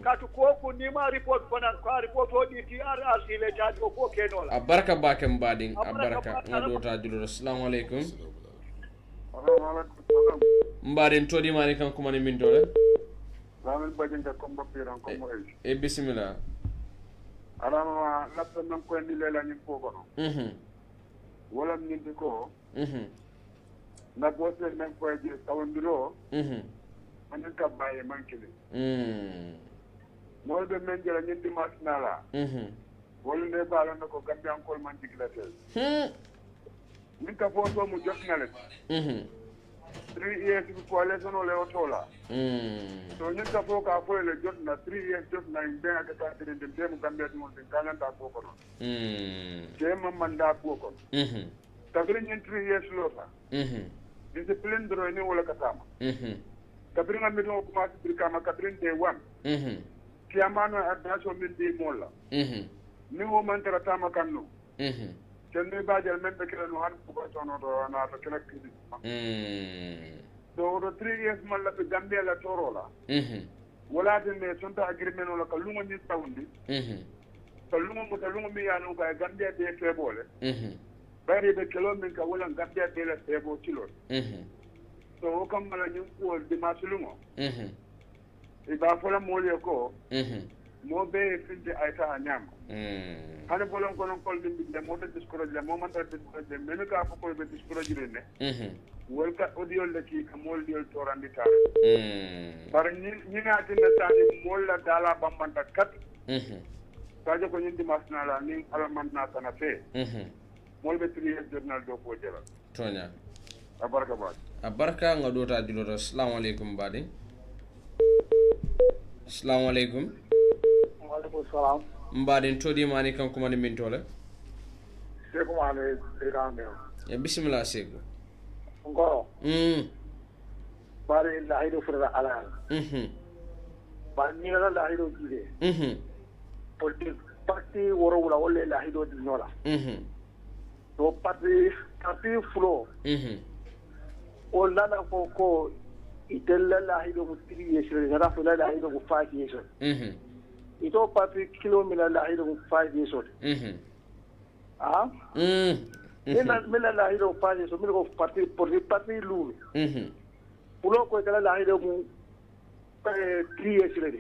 ka to ko ni ma report konan ka report odi TRRC le ta ko kenola abaraka bakem bading abaraka ngado ta julo assalamu alaikum mbaden todi mani kan kuma ni min dole Lamin bajinga kombo piran kombo e bismillah alama lapta nan ko ni lela ni ko kono wala ni ko na bosse men ko je tawndiro man ka baye mankile mo be men jela ni dimanche nala wala ne bala nako gambi ankol man diglate min ka foto mu jot na le 3 years ko le sono le otola so ni ka fo ka fo le jot na 3 years jot na imbe ka ta de mu gambi at mo de kana ta ko kono ke man manda ko kono tabri ni 3 years lo fa discipline dro ni wala katama tabri ngam mi do ko ma tabri kama tabri de wan ki amana addaso min di molla ni wo man tara tama kanno kende bajal men be kala no han ko tono do na to kala kidi so do 3 years man la be gambia la torola wala de me sonta agreement wala ka lungo ni tawndi to lungo mi ya no ka gambia de febole bari be kelo men ka wala gambia de la febo tilo so kam mala ñu ko de masulungo e ba fola mole ko mo be finde ayta nyam hane bolon kono kol dimbi de mo de discourage le mo man ta discourage men ka ko ko be discourage ne wol ka audio le ki ka mol diol torandi ta bar ñi na tinna tani mol la dala bambanta kat kajo ko ñindi masnala ni alaman na kana fe mol be tri journal do ko jela tonya abarka nga dota diloro assalamu alaikum badi assalamu alaikum Walaikum salam. Mbaden todi mani kan kuma ni min tole. Seko mane irame. Ya bismillah seko. Ngoro. Bari la hido fura ala. Ba ni la hido jide. Parti woro wala wala la hido di nola. So parti flow. O la na ko itella la hido mutiri yesre ra fula la hido ko fa yesre. Ito parti kilomila la hido 5 years old. Mila la hido 5 years old. Mila parti por parti lulu. Pulo ko kala la hido mu 3 years old.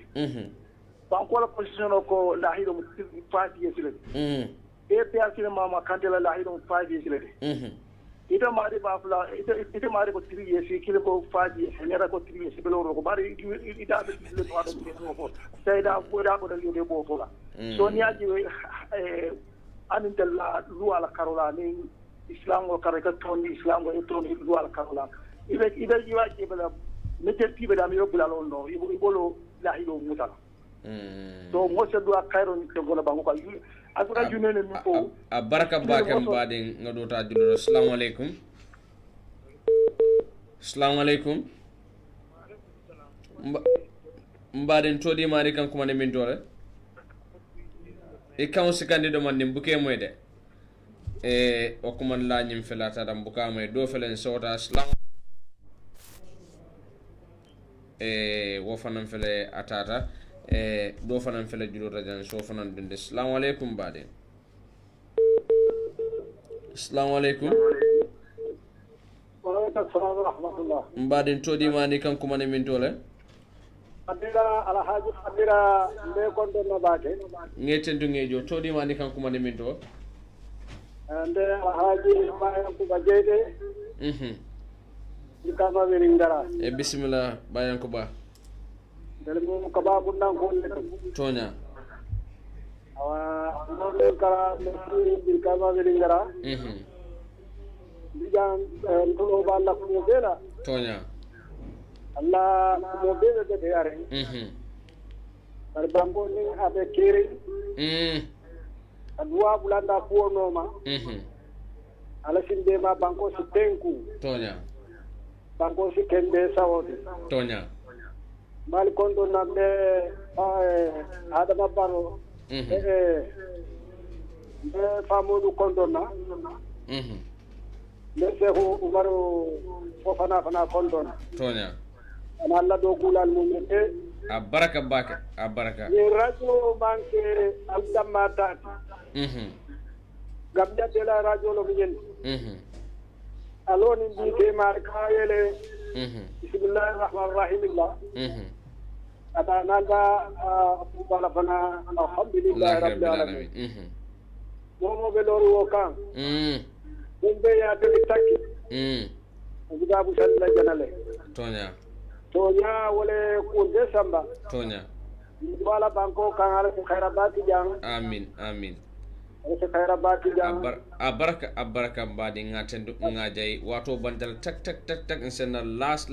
Banko la position ko la hido 5 years old. APR kile mama kandela la hido 5 years old. Ita mari bafla ita mari ko 3 years kile ko 5 years nera ko 3 years belo ko bari ida be le to ado ko sayda ko da ko da yode bo fola so ni aji anin tella lu ala karola ni islam ko karaka ton islam ko ton lu ala karola ida jiwa ke bela meter ti be da mi yobula lo no ibolo la hido mutala so mo se do akayro ni to gola bango ko asura junene mi ko baraka bakem baden ngadota diloro assalamu alaikum assalamu alaikum mbaden todi mari kan kuma ne min dole e kan sikandi do man nim buke moyde o kuma la nyim felata dam buka moy do felen sota assalamu wo fanam fele atata do fanan fele julo rajan so fanan dinde assalamu alaikum bade assalamu alaikum wa alaikum assalam wa rahmatullah mbade todi mani kan kuma ne min tole adira alhaji adira be kondo na bade ngeten du ngejo todi mani kan kuma ne min to ande alhaji bayan ko bajede dikama wiringara bismillah bayan ko ba dele mo kaba bundan ko tonya awa no le kara le kaba wiringara dijan to balla ko bela tonya Allah mo bela de yare par bango ni abe kiri adwa bulanda ko noma ala sinde ma banko si tenku tonya banko si kende sawodi tonya mal kondo namde adama baro be famodu kondo na le sehu umaru fofana fana kondo na tonya ana alla do kulal mum te abaraka baka abaraka ni radio manke aldamma tati gamja de la radio lo nyen aloni bi ke mar kayele bismillahir rahmanir rahim ata nanda bala fana alhamdulillah rabbil alamin momo be loru wo kan be ya de takki uga bu salla janale tonya wala ko desamba tonya wala banko kan ala khairabati jang amin ala khairabati jang abaraka mbadi ngatendu ngajay wato bandal tak insana last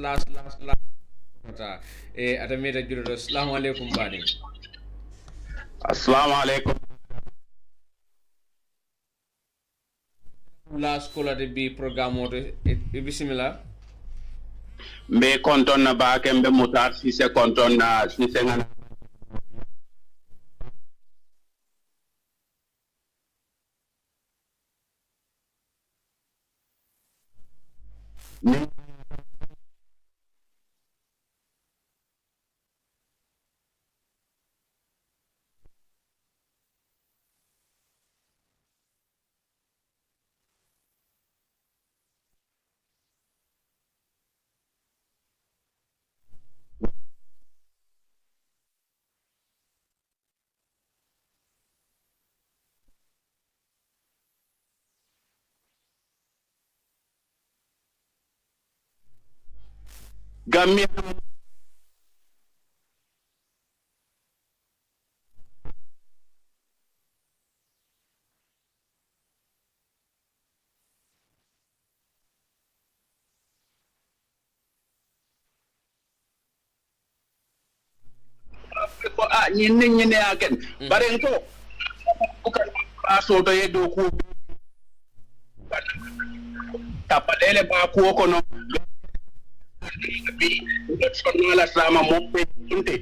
ata meta julodo assalamu alaikum mbadi assalamu alaikum last kola de bi programme oto bismillah mbe konton na baake mbe mutar si se konton na si se ngana Gambia ñinne aken baren to bukan aso to yedo ku tapalele ba ku ko no bi sonala sama moppe inte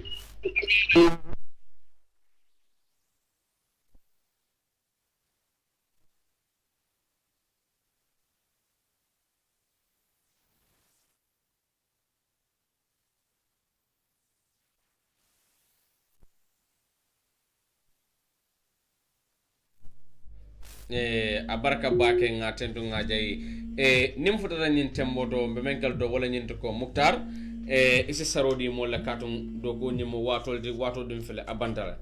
abaraka bake nga tentu nga jay nim futata nyin temboto be mengal do wala nyin ko muktar isi sarodi mo la katum do go nyimo watol dum fele abantara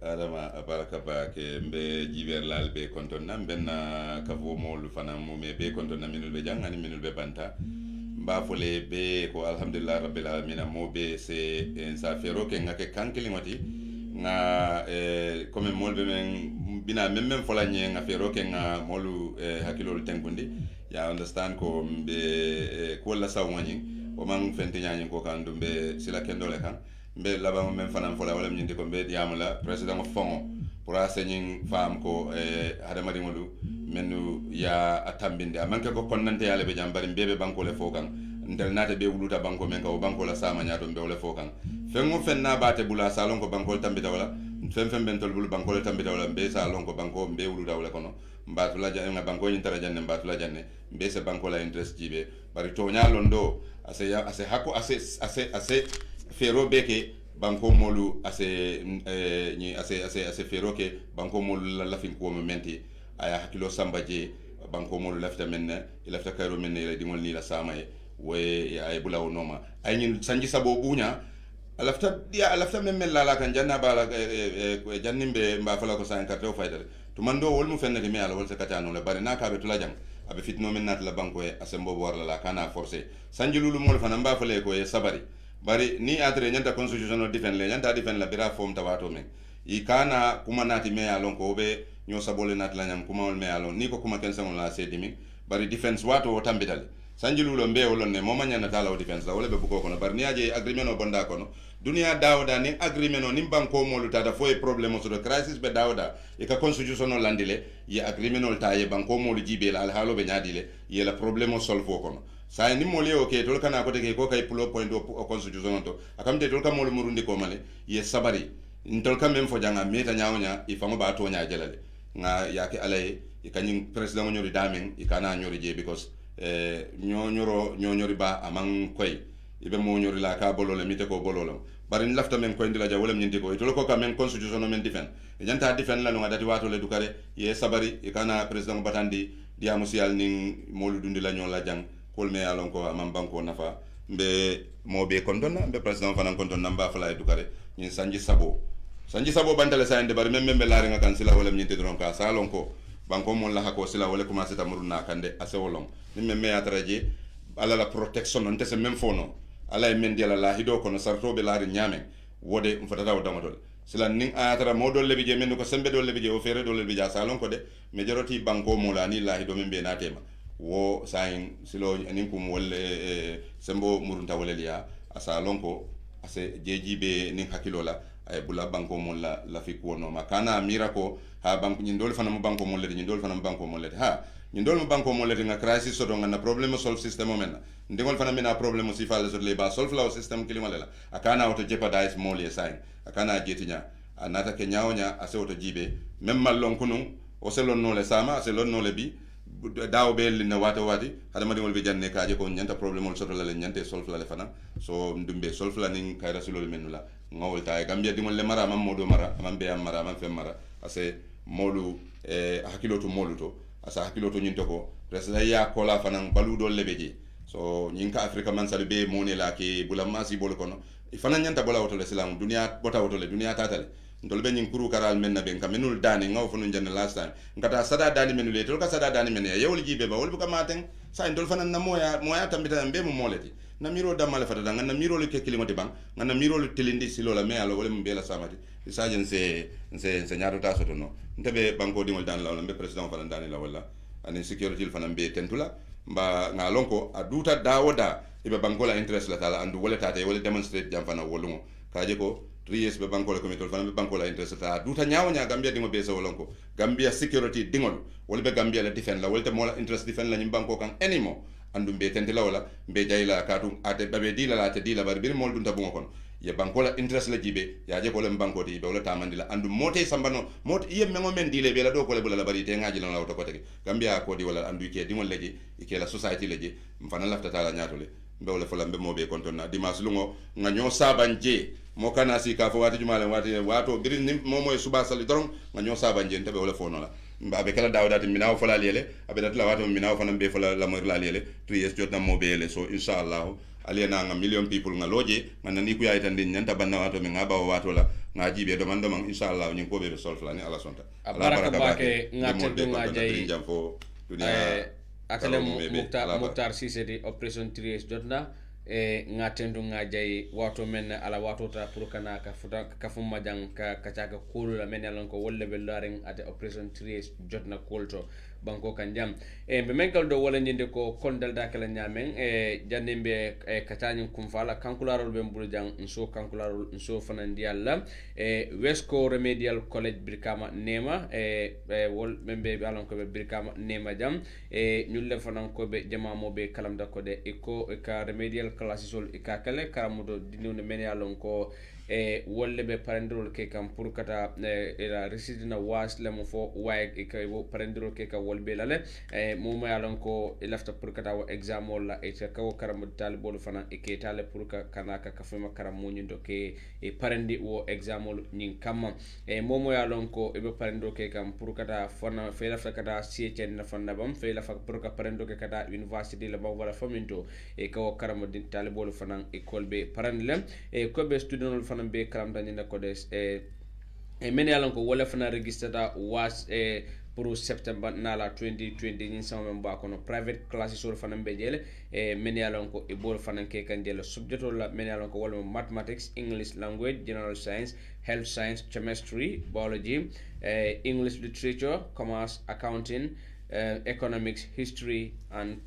adama abaraka bake mbe jiber lal be konton nam benna kavo mol fana mo me be konton nam minul be jangani minul be banta mba fole be ko alhamdulillah rabbil alamin mo be se en sa fero ke ngake kankili ngoti nga comme molbe men bina même fola nye nga fero ke nga molu hakilol tenkundi ya understand ko be ko la sawani o man fenti nyaani ko kan dumbe sila kendole kan be laba men fanam fola wala nyindi ko be diamula president of fongo pour enseigner fam ko hadamari ngolu menu ya atambinde amanke ko konnante yale be jambari bebe banko le fokan ndel nata be wuluta banko men ka o banko la sama nyaato be wala fokan fengo fenna bate bula salon ko banko tambita wala fem bentol bulu banko le tambita wala be salon ko banko be wuluta wala kono mbatula janne banko nyi tara janne mbatula janne be se banko la interest jibe bari to nyalon do ase hako ase fero beke banko molu ase ni ase fero ke banko molu la fin ko momenti aya hakilo sambaje banko molu lafta menne lafta kayro menne le dingol ni la samaye we ay bulaw noma ay ñin sanji sabo buña alafta memme la kan janna bala jannimbe mba fala ko san carte faydale to mando wol mu fennati mi ala wol se katano le bari naka be tula jang abe fitno men nat la banko e asembo borla la kana forcer sanji lulu mol fana mba fale ko e sabari bari ni atre nyanta constitutional defend le nyanta defend la bira form tawato men i kana kuma nati me alon ko be nyo sabole nat la nyam kuma wol me alon ni ko kuma ken samon la sedimi bari defense wato o tambitale sanjilulo mbe wolon ne moma nyana tala o defense la wala be buko kono bar ni aje agreement o bonda kono dunia dawda ni agreement o nim banko mo lutada fo e problème so de crisis be dawda e ka constitution o landile ye agreement o taye banko mo lu jibe la al halo be nyadile ye la problème o solve fo kono sa ni mo le o ke tol kana ko te ko kay pulo point o constitution to akam te tol ka mo lu murundi ko male ye sabari ntol kam même fo janga meta nyaawnya e fango ba to nya jelale nga yake alay e kanyim president nyori damen e kana nyori je because ñoñori ba amang koy ibe mo ñori la ka bolole mite ko bololo bari ni lafta men koy ndila ja wala ñindi ko to ko ka men constitution men difen e janta difen la no ngati wato le dukare ye sabari e kana president batandi diamu sial ning molu dundi la ñola jang kolme alon ko amam banko nafa mbe mo be kontonna mbe president fanan kontonna mba fala edukare ñin sanji sabo bantale sa ende bari membe laari nga kan sila wala ñinte dron ka salon ko banko mon la hako sila wala commencer tamuru na kande asewolong ni membe ya taraje ala la protection non tese même fono ala e men diala la hido kono sarto be laari ñame wode mfatata o damadol sila ning atara modol lebi je men ko sembe dol lebi je o fere dol lebi ja salon ko de majority banko mo la ni la hido membe na tema wo sayin silo nin kum wolle sembo murunta woleliya asa lonko ase jejibe nin hakilola ay bula banko mon la fi ko no makana mira ko ha banko nyindol fana mo banko mon leti nyindol fana mo banko mon leti ha nyindol mo banko mon leti nga crisis so do nga na problem solve system men ndingol fana mena problem si fale so le ba solve la system kilimala akana auto jeopardize mole sayin akana jetinya anata ke nyaonya ase auto jibe même mallon kunu o selon no le sama ase lon no le bi daw be li na wata wati hada madi wol be janne kaaje ko nyanta problem ol soto la le nyante solve la le fana so ndumbe solve la nin kayra sulol menula ngawol tay gambia dimol le mara mam modo mara mam be am mara mam fe mara ase molu hakiloto moluto asa hakiloto nyinto ko resla ya kola fana balu do lebeje so nyinka afrika man sali be moni la ke bulama si bol kono ifana nyanta bola woto le islam dunia bota woto le dunia tatale ndol be nyin kuru karal men na ben kamenul dani ngaw funu janne last time ngata sada dani men le tol ka sada dani men yewol jibe ba wol bu ka maten sa ndol fana na moya tambita be mo moleti na miro damale fata da ngana miro le ke kilingoti bang ngana miro le tilindi silola me alo wole mbela samati isajen se nyaato ta soto no ntabe banko dimol dan la wala be president fana dani la wala ani security fana be tentula mba ngalonko aduta dawoda ibe banko la interest la tala andu wole tata wole demonstrate jam fana wolungo kaje ko 3 years be banko la commitol fana be banko la interest ta duta nyaawo nya gambia dingo be so wolonko gambia security dingol wole be gambia la defend la wole te mola interest defend la nyim banko kan anymore andu be tentela wala be jayla katu ate babe dila la te dila bar bir mol dunta bungo kon ye banko la interest la jibe ya je ko le banko ti be wala tamandi la andu mote sambano mote ye mengo men dile be la do ko le bula la bari te ngaji la to ko tege gambia ko di wala andu ke dingol leji ke la society leji mfana lafta tala nyaatole be wala fala be mo be kontona dimas lungo nga nyo sabanje mo kana si ka fo wati jumale wati wato birin ni mo moy suba sali doron nga nyo sabanje ntabe wala fono la mbabe kala dawdati minaw fala lele abe datla wato minaw fana be fala la moy la lele 2 years jotna mo be le so inshallah aliena nga million people nga loje man ni ku yaay tan din nyanta banna wato mi ngaba wato la nga jibe do man inshallah nyi ko be solve la ni ala sonta baraka bake ngate nga jay jamfo dunia akale muktar sise di operation 3 jotna ngatendu nga jay wato men ala wato ta pour kana ka futa ka fumma jang ka caga kulu la men yalon ko wolle be laring ate operation 3 jotna kulto banko kan jam be menkal do wala nyinde ko kondal da kala nyamen janembe katani kumfala kankularol be mbulu jang nso kankularol nso fanandi yalla Westco Remedial College Brikama Nema wol membe alon ko be Brikama Nema jam nyulle fanan ko be jama mo be kalam da ko de iko ka remedial classes ka kale karamudo dinone men yalon ko wolle be parendrol ke kam pour kata la residina was le mo fo way ke parendrol ke ka wolbe lale mo ma yalon ko lafta pour kata wa exam wala e ka ko karam talibol fana e ke tale pour ka kanaka ka fema karam mo nyindo ke e parendi wo exam nyin kam mo yalon ko e be parendrol ke kam pour kata fana fe lafta kata sieten na fana bam fe lafta pour ka parendrol ke kata university le ba wala faminto e ka ko karam din talibol fana e kolbe parendle e ko be student fana be kalam dañi ne ko des men yalan ko wala fana registrata was pour september nala 2020 ni sama mba kono private classes or fana be jele men yalan ko e bol fana ke kan jele subject la men yalan ko wala mathematics, English language, general science, health science, chemistry, biology, English literature, commerce, accounting, economics, history and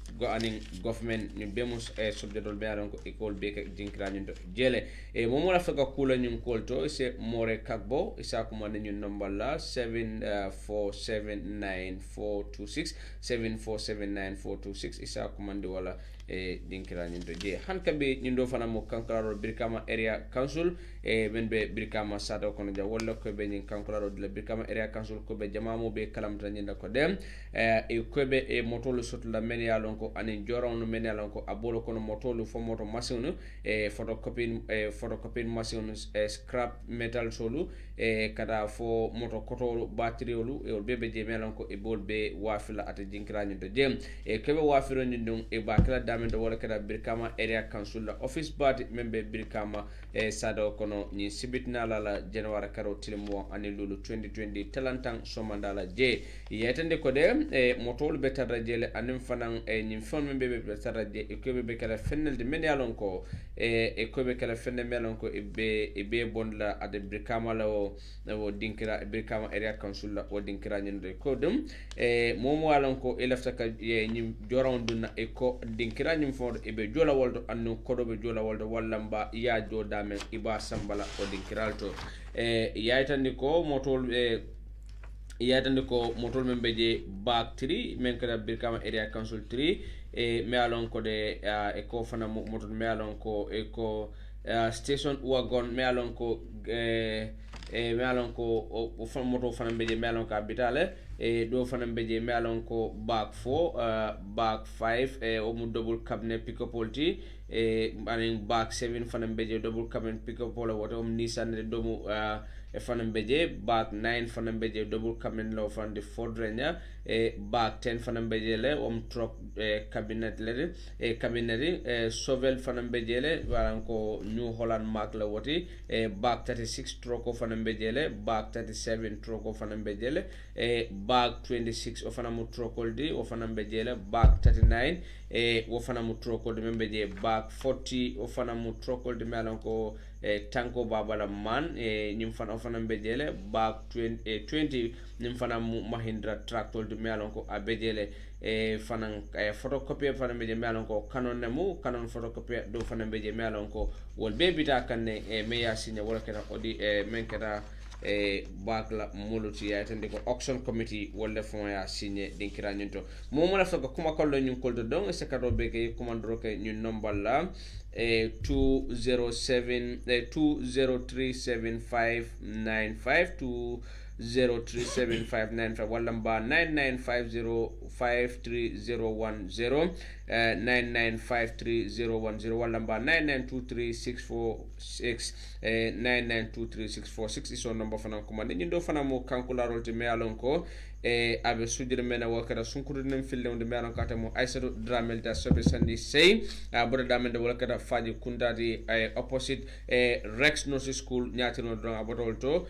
government ni bemus subject dol bearon ko école be ka dinkra nyundo jele momo la faka kula nyun kolto se more kakbo isa ko man nyun number la 7479426 7479426 isa ko man wala dinkra nyundo je hanka be nyundo fana mo kankaro Brikama area council ben be Brikama sado kono ja wala ko be nyin kankaro de Brikama area council ko be jamamo be kalam tan nyinda ko dem kobe motolu sotla men yalon ko ani joron men yalon ko abolo kono motolu fo moto machine photocopying machine scrap metal solu kada fo moto koto battery olu e bebe je men yalon ko e bolbe wafila ata jinkra nyindo jem kobe wafiro nyindum e bakala dam damen do wala kada Brikama area council la office bati membe Brikama sado kono ni sibitna la January karo tilmo ani lulu 2020 talantang somandala je yetande ko de motol be tarajele anim fanan ni fon membe be taraje e ko be kala fennel de men yalon ko e ko be kala fennel melon ko e be bondla ade Brikama la o dinkira Brikama area council la o dinkira nyinde ko dum momo walon ko e lafta ka ni joronduna e ko dinkira nyim fon e be jola woldo anno kodo be jola woldo wallamba ya joda men iba sambala o dinkiralto yaytandi ko motol men beje back 3 men kada Brikama area council 3 me alon ko de e ko fana motol me alon ko e ko station wagon me alon ko me alon ko o fam moto fana beje me alon ka bitale do fana beje me alon ko back 4 back 5 o mu double cabinet pick up polti anin back 7 fana beje double cabinet pick up polo woto Nissan de domu e fana beje back 9 fana beje double cabinet lo fan de Ford Ranger back 10 fana beje le truck cabinet le cabinet Sovel fana beje le waran ko New Holland Mark la woti back 36 truck fana beje le back 37 truck fana beje le back 26 o fana mu truck oldi o fana beje le back 39 o fana mu truck oldi membeje back 40 o fana mu truck oldi melon ko tanko babala man nyim fana o fana bejele back 20 nyim fana Mahindra tractor de melon ko abejele fana photocopy fana beje melon ko Canon nemu Canon photocopy do fana beje melon ko wol bebita kanne meya signa wala kana odi men kada bakla muluti ya tande ko auction committee wala fon ya signé dinkira nyinto momo la ko kuma kollo nyun koldo don se kado be ke commandro ke nyun number la 2037595 2037595 wala mba 99505310 995310 wala mba 9923646 9923646 iso number fana commande nyindo fana mo kankula rolte me alon ko abe sujire mena wakara sunkuru nem fille on de me alon kata mo Aissatou Dramel da sobe sandi sey bodo damel de wakara faji kundadi opposite Rex Nursery School nyatino don abotolto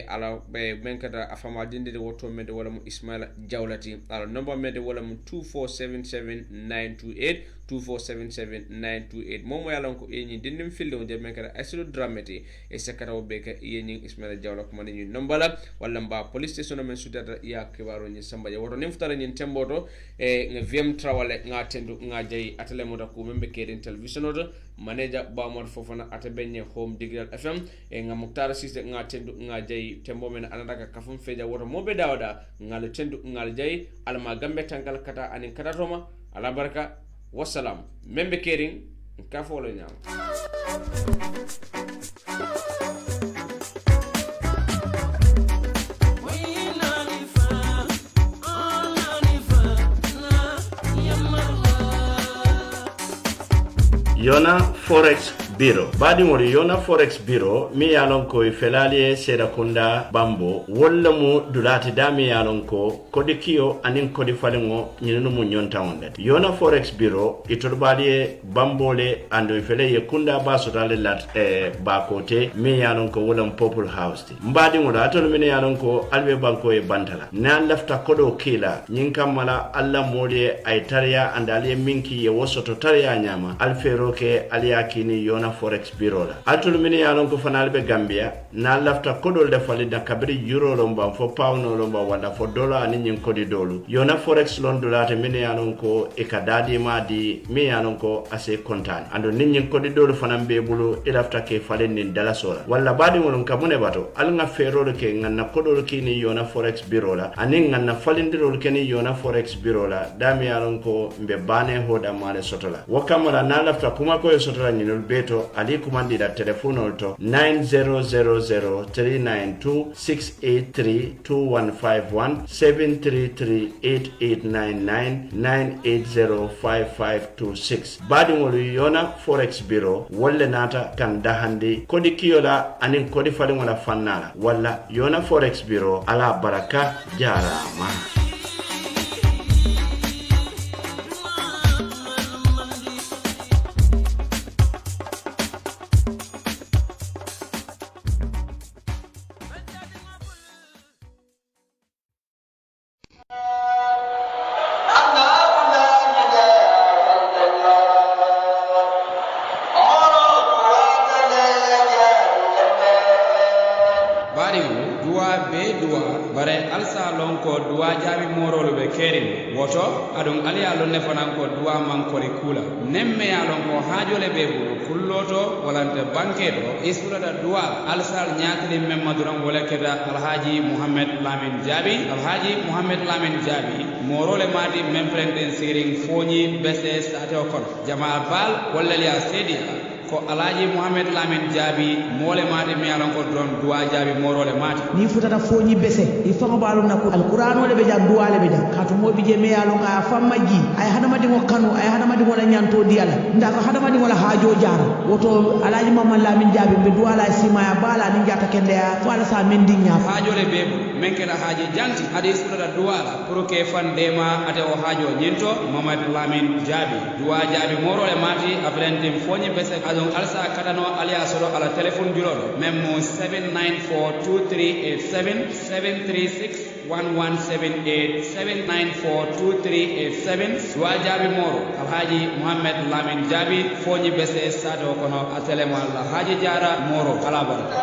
ala men kata afama dinde woto mede wala mo Ismaila Jawlati ala number mede wala mo 2477928 2477928 momo yalon ko enyi dindim fille on de men kata Aissatou Drameti e sekata obeka yenyi Ismaila Jawla ko mani number la wala mba police station men sudata ya kibaro ni samba ya woto nimftara ni temboto nga VM trawale nga tendu nga jay atele moda ko membe keden television odo manager Bamor Fofana atabenye home digital FM nga Muktara Sise nga tendu nga jay tembo men anadaka kafum feja woto mobe dawda nga le tendu nga jay alma gambe tankal kata anin kata roma ala baraka wassalam membe kering kafo lo nyam Yona Forex Bureau badingori Yona Forex Bureau mi yalon ko felali seda kunda bambo walla mu dulati dami yalon ko kodi kiyo anin kodi falengo nyinu mu nyonta onde Yona Forex Bureau itorbali bambole ando fele ye kunda baso dale lat bakote mi yalon ko wolam Purple House mbadingori atol mi yalon ko albe banko e bantala na lafta kodo kila nyinkamala alla mole ay tariya andale minki ye wosoto tariya nyama alfero ke aliyakini Yona Forex Bureau la atul mini yalon ko fanal be Gambia na lafta kodol de fali da kabri euro lomba fo pound lomba wala fo dollar ani nyin kodi dolu Yona Forex lon dolate mini yalon ko e kadadi madi mi yalon ko ase kontan ando nyin kodi dolu fanam be bulu e lafta ke fali nin dala sola wala badi won kamune bato al nga fero ke nganna kodol kini Yona Forex Bureau la ani nganna falindiro ke ni Yona Forex Bureau la dami yalon ko mbe bane hoda male sotola wakamara na lafta kuma ko sotola nyinol beto ali kumandi da telephone to 90003926832151 7338899 badi ngol Yona Forex Bureau wolle nata kan dahandi kodi kiyola anin kodi fali wala fannala walla Yona Forex Bureau ala baraka jarama duwa be duwa bare alsa lon ko duwa jaabi morolu be kerim woto adon ali alon ne fanan ko duwa man ko kula nemme alon ko haajole be bulu kulloto walante banke do isurata duwa alsal nyaatri memmaduran wala keda alhaji muhammad lamin jaabi alhaji muhammad lamin jaabi morole madi memprenden siring foñi bese sate o kono jama bal walla liya sedia ko alhaji muhammad lamin jaabi mole made mi yalan ko don duwa jaabi morole mate ni futata foñi bese i fango balu nako alqur'ano le be jag duwa le be jag kato mo bije me yalon ka famma ji ay hadama di mo kanu ay hadama di mo la nyanto di ala ndaka hadama di mo la haajo jara woto alhaji muhammad lamin jaabi be duwa la sima ya bala ni jata kende ya wala sa men di nya haajo le be men ke la haaji janti hadis futata duwa la pour que fan dema ate o haajo nyento muhammad lamin jaabi duwa jaabi morole mate aprendim foñi bese donc alsa kadano aliya soro ala telephone julodo même mo 7942387 7361178 7942387 wajabi moro alhaji muhammad lamin jabi foñi bese sato kono atelemo alhaji jara moro ala baraka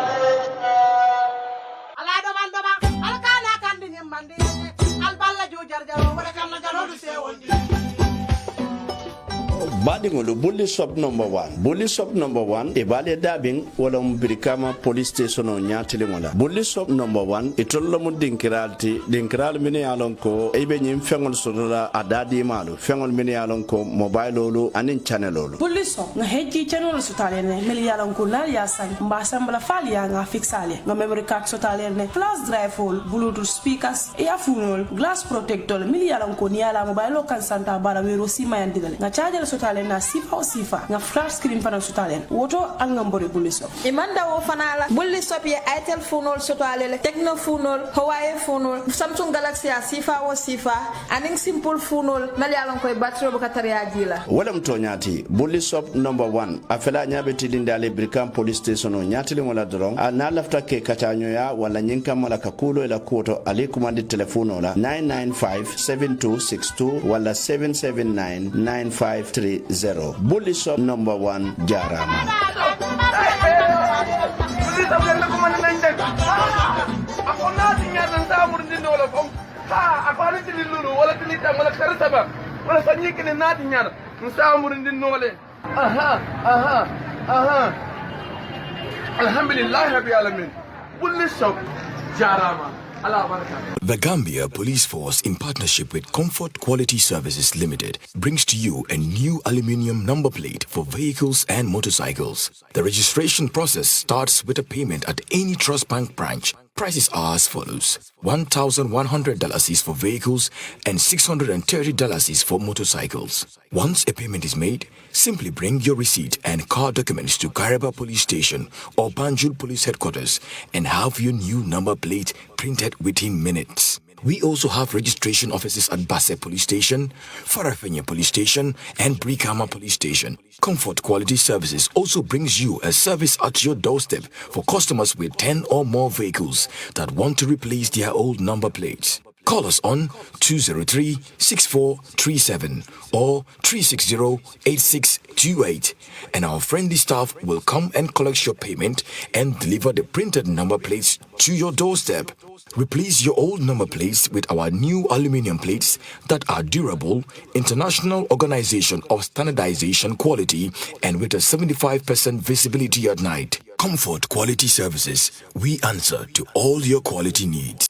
ala do man do ba al kana kan di nyambande al balla jo jarjaro wala kan jaro du sewoldi Badingolo bully shop number 1 bully shop number 1 e bale dabing wala mbirikama police station o nyatile mola bully shop number 1 e tollo mo dinkiral mini yalon ko e be nyim fengol sodola adadi malu fengol mini yalon ko mobile lolu anin channel lolu bully shop nga heji channel sotale ne mili yalon ko la ya san mba sambla fali ya nga fixale nga memory card sotale ne flash drive hole bluetooth speakers e afunol glass protector mili yalon ko ni yala mobile kan santa bara wero sima yandilale nga charger sotale na sifa o sifa nga flat screen fana sotale woto angambore bully shop imanda wo fanala bully shop ye itel funol sotale le techno funol huawei funol samsung galaxy a sifa o sifa aning simple funol nali alon koy battery bu kataria jila wala mtonyati bully shop number 1 afela nyabe tilinde ale brikam police station o nyatile mola dron na lafta ke katanyo ya wala nyinka mala kakulo ila koto ale commande telefono la 9957262 wala 7799530 bully shop number 1 jarama alhamdulillah rabbil alamin bully shop jarama. The Gambia Police Force, in partnership with Comfort Quality Services Limited, brings to you a new aluminium number plate for vehicles and motorcycles. The registration process starts with a payment at any Trust Bank branch. Prices are as follows. $1,100 is for vehicles and $630 is for motorcycles. Once a payment is made, simply bring your receipt and car documents to Kairaba Police Station or Banjul Police Headquarters and have your new number plate printed within minutes. We also have registration offices at Basse Police Station, Farafenya Police Station, and Brikama Police Station. Comfort Quality Services also brings you a service at your doorstep for customers with 10 or more vehicles that want to replace their old number plates. Call us on 203-6437 or 360-8628 and our friendly staff will come and collect your payment and deliver the printed number plates to your doorstep. Replace your old number plates with our new aluminum plates that are durable, international organization of standardization quality and with a 75% visibility at night. Comfort Quality Services. We answer to all your quality needs.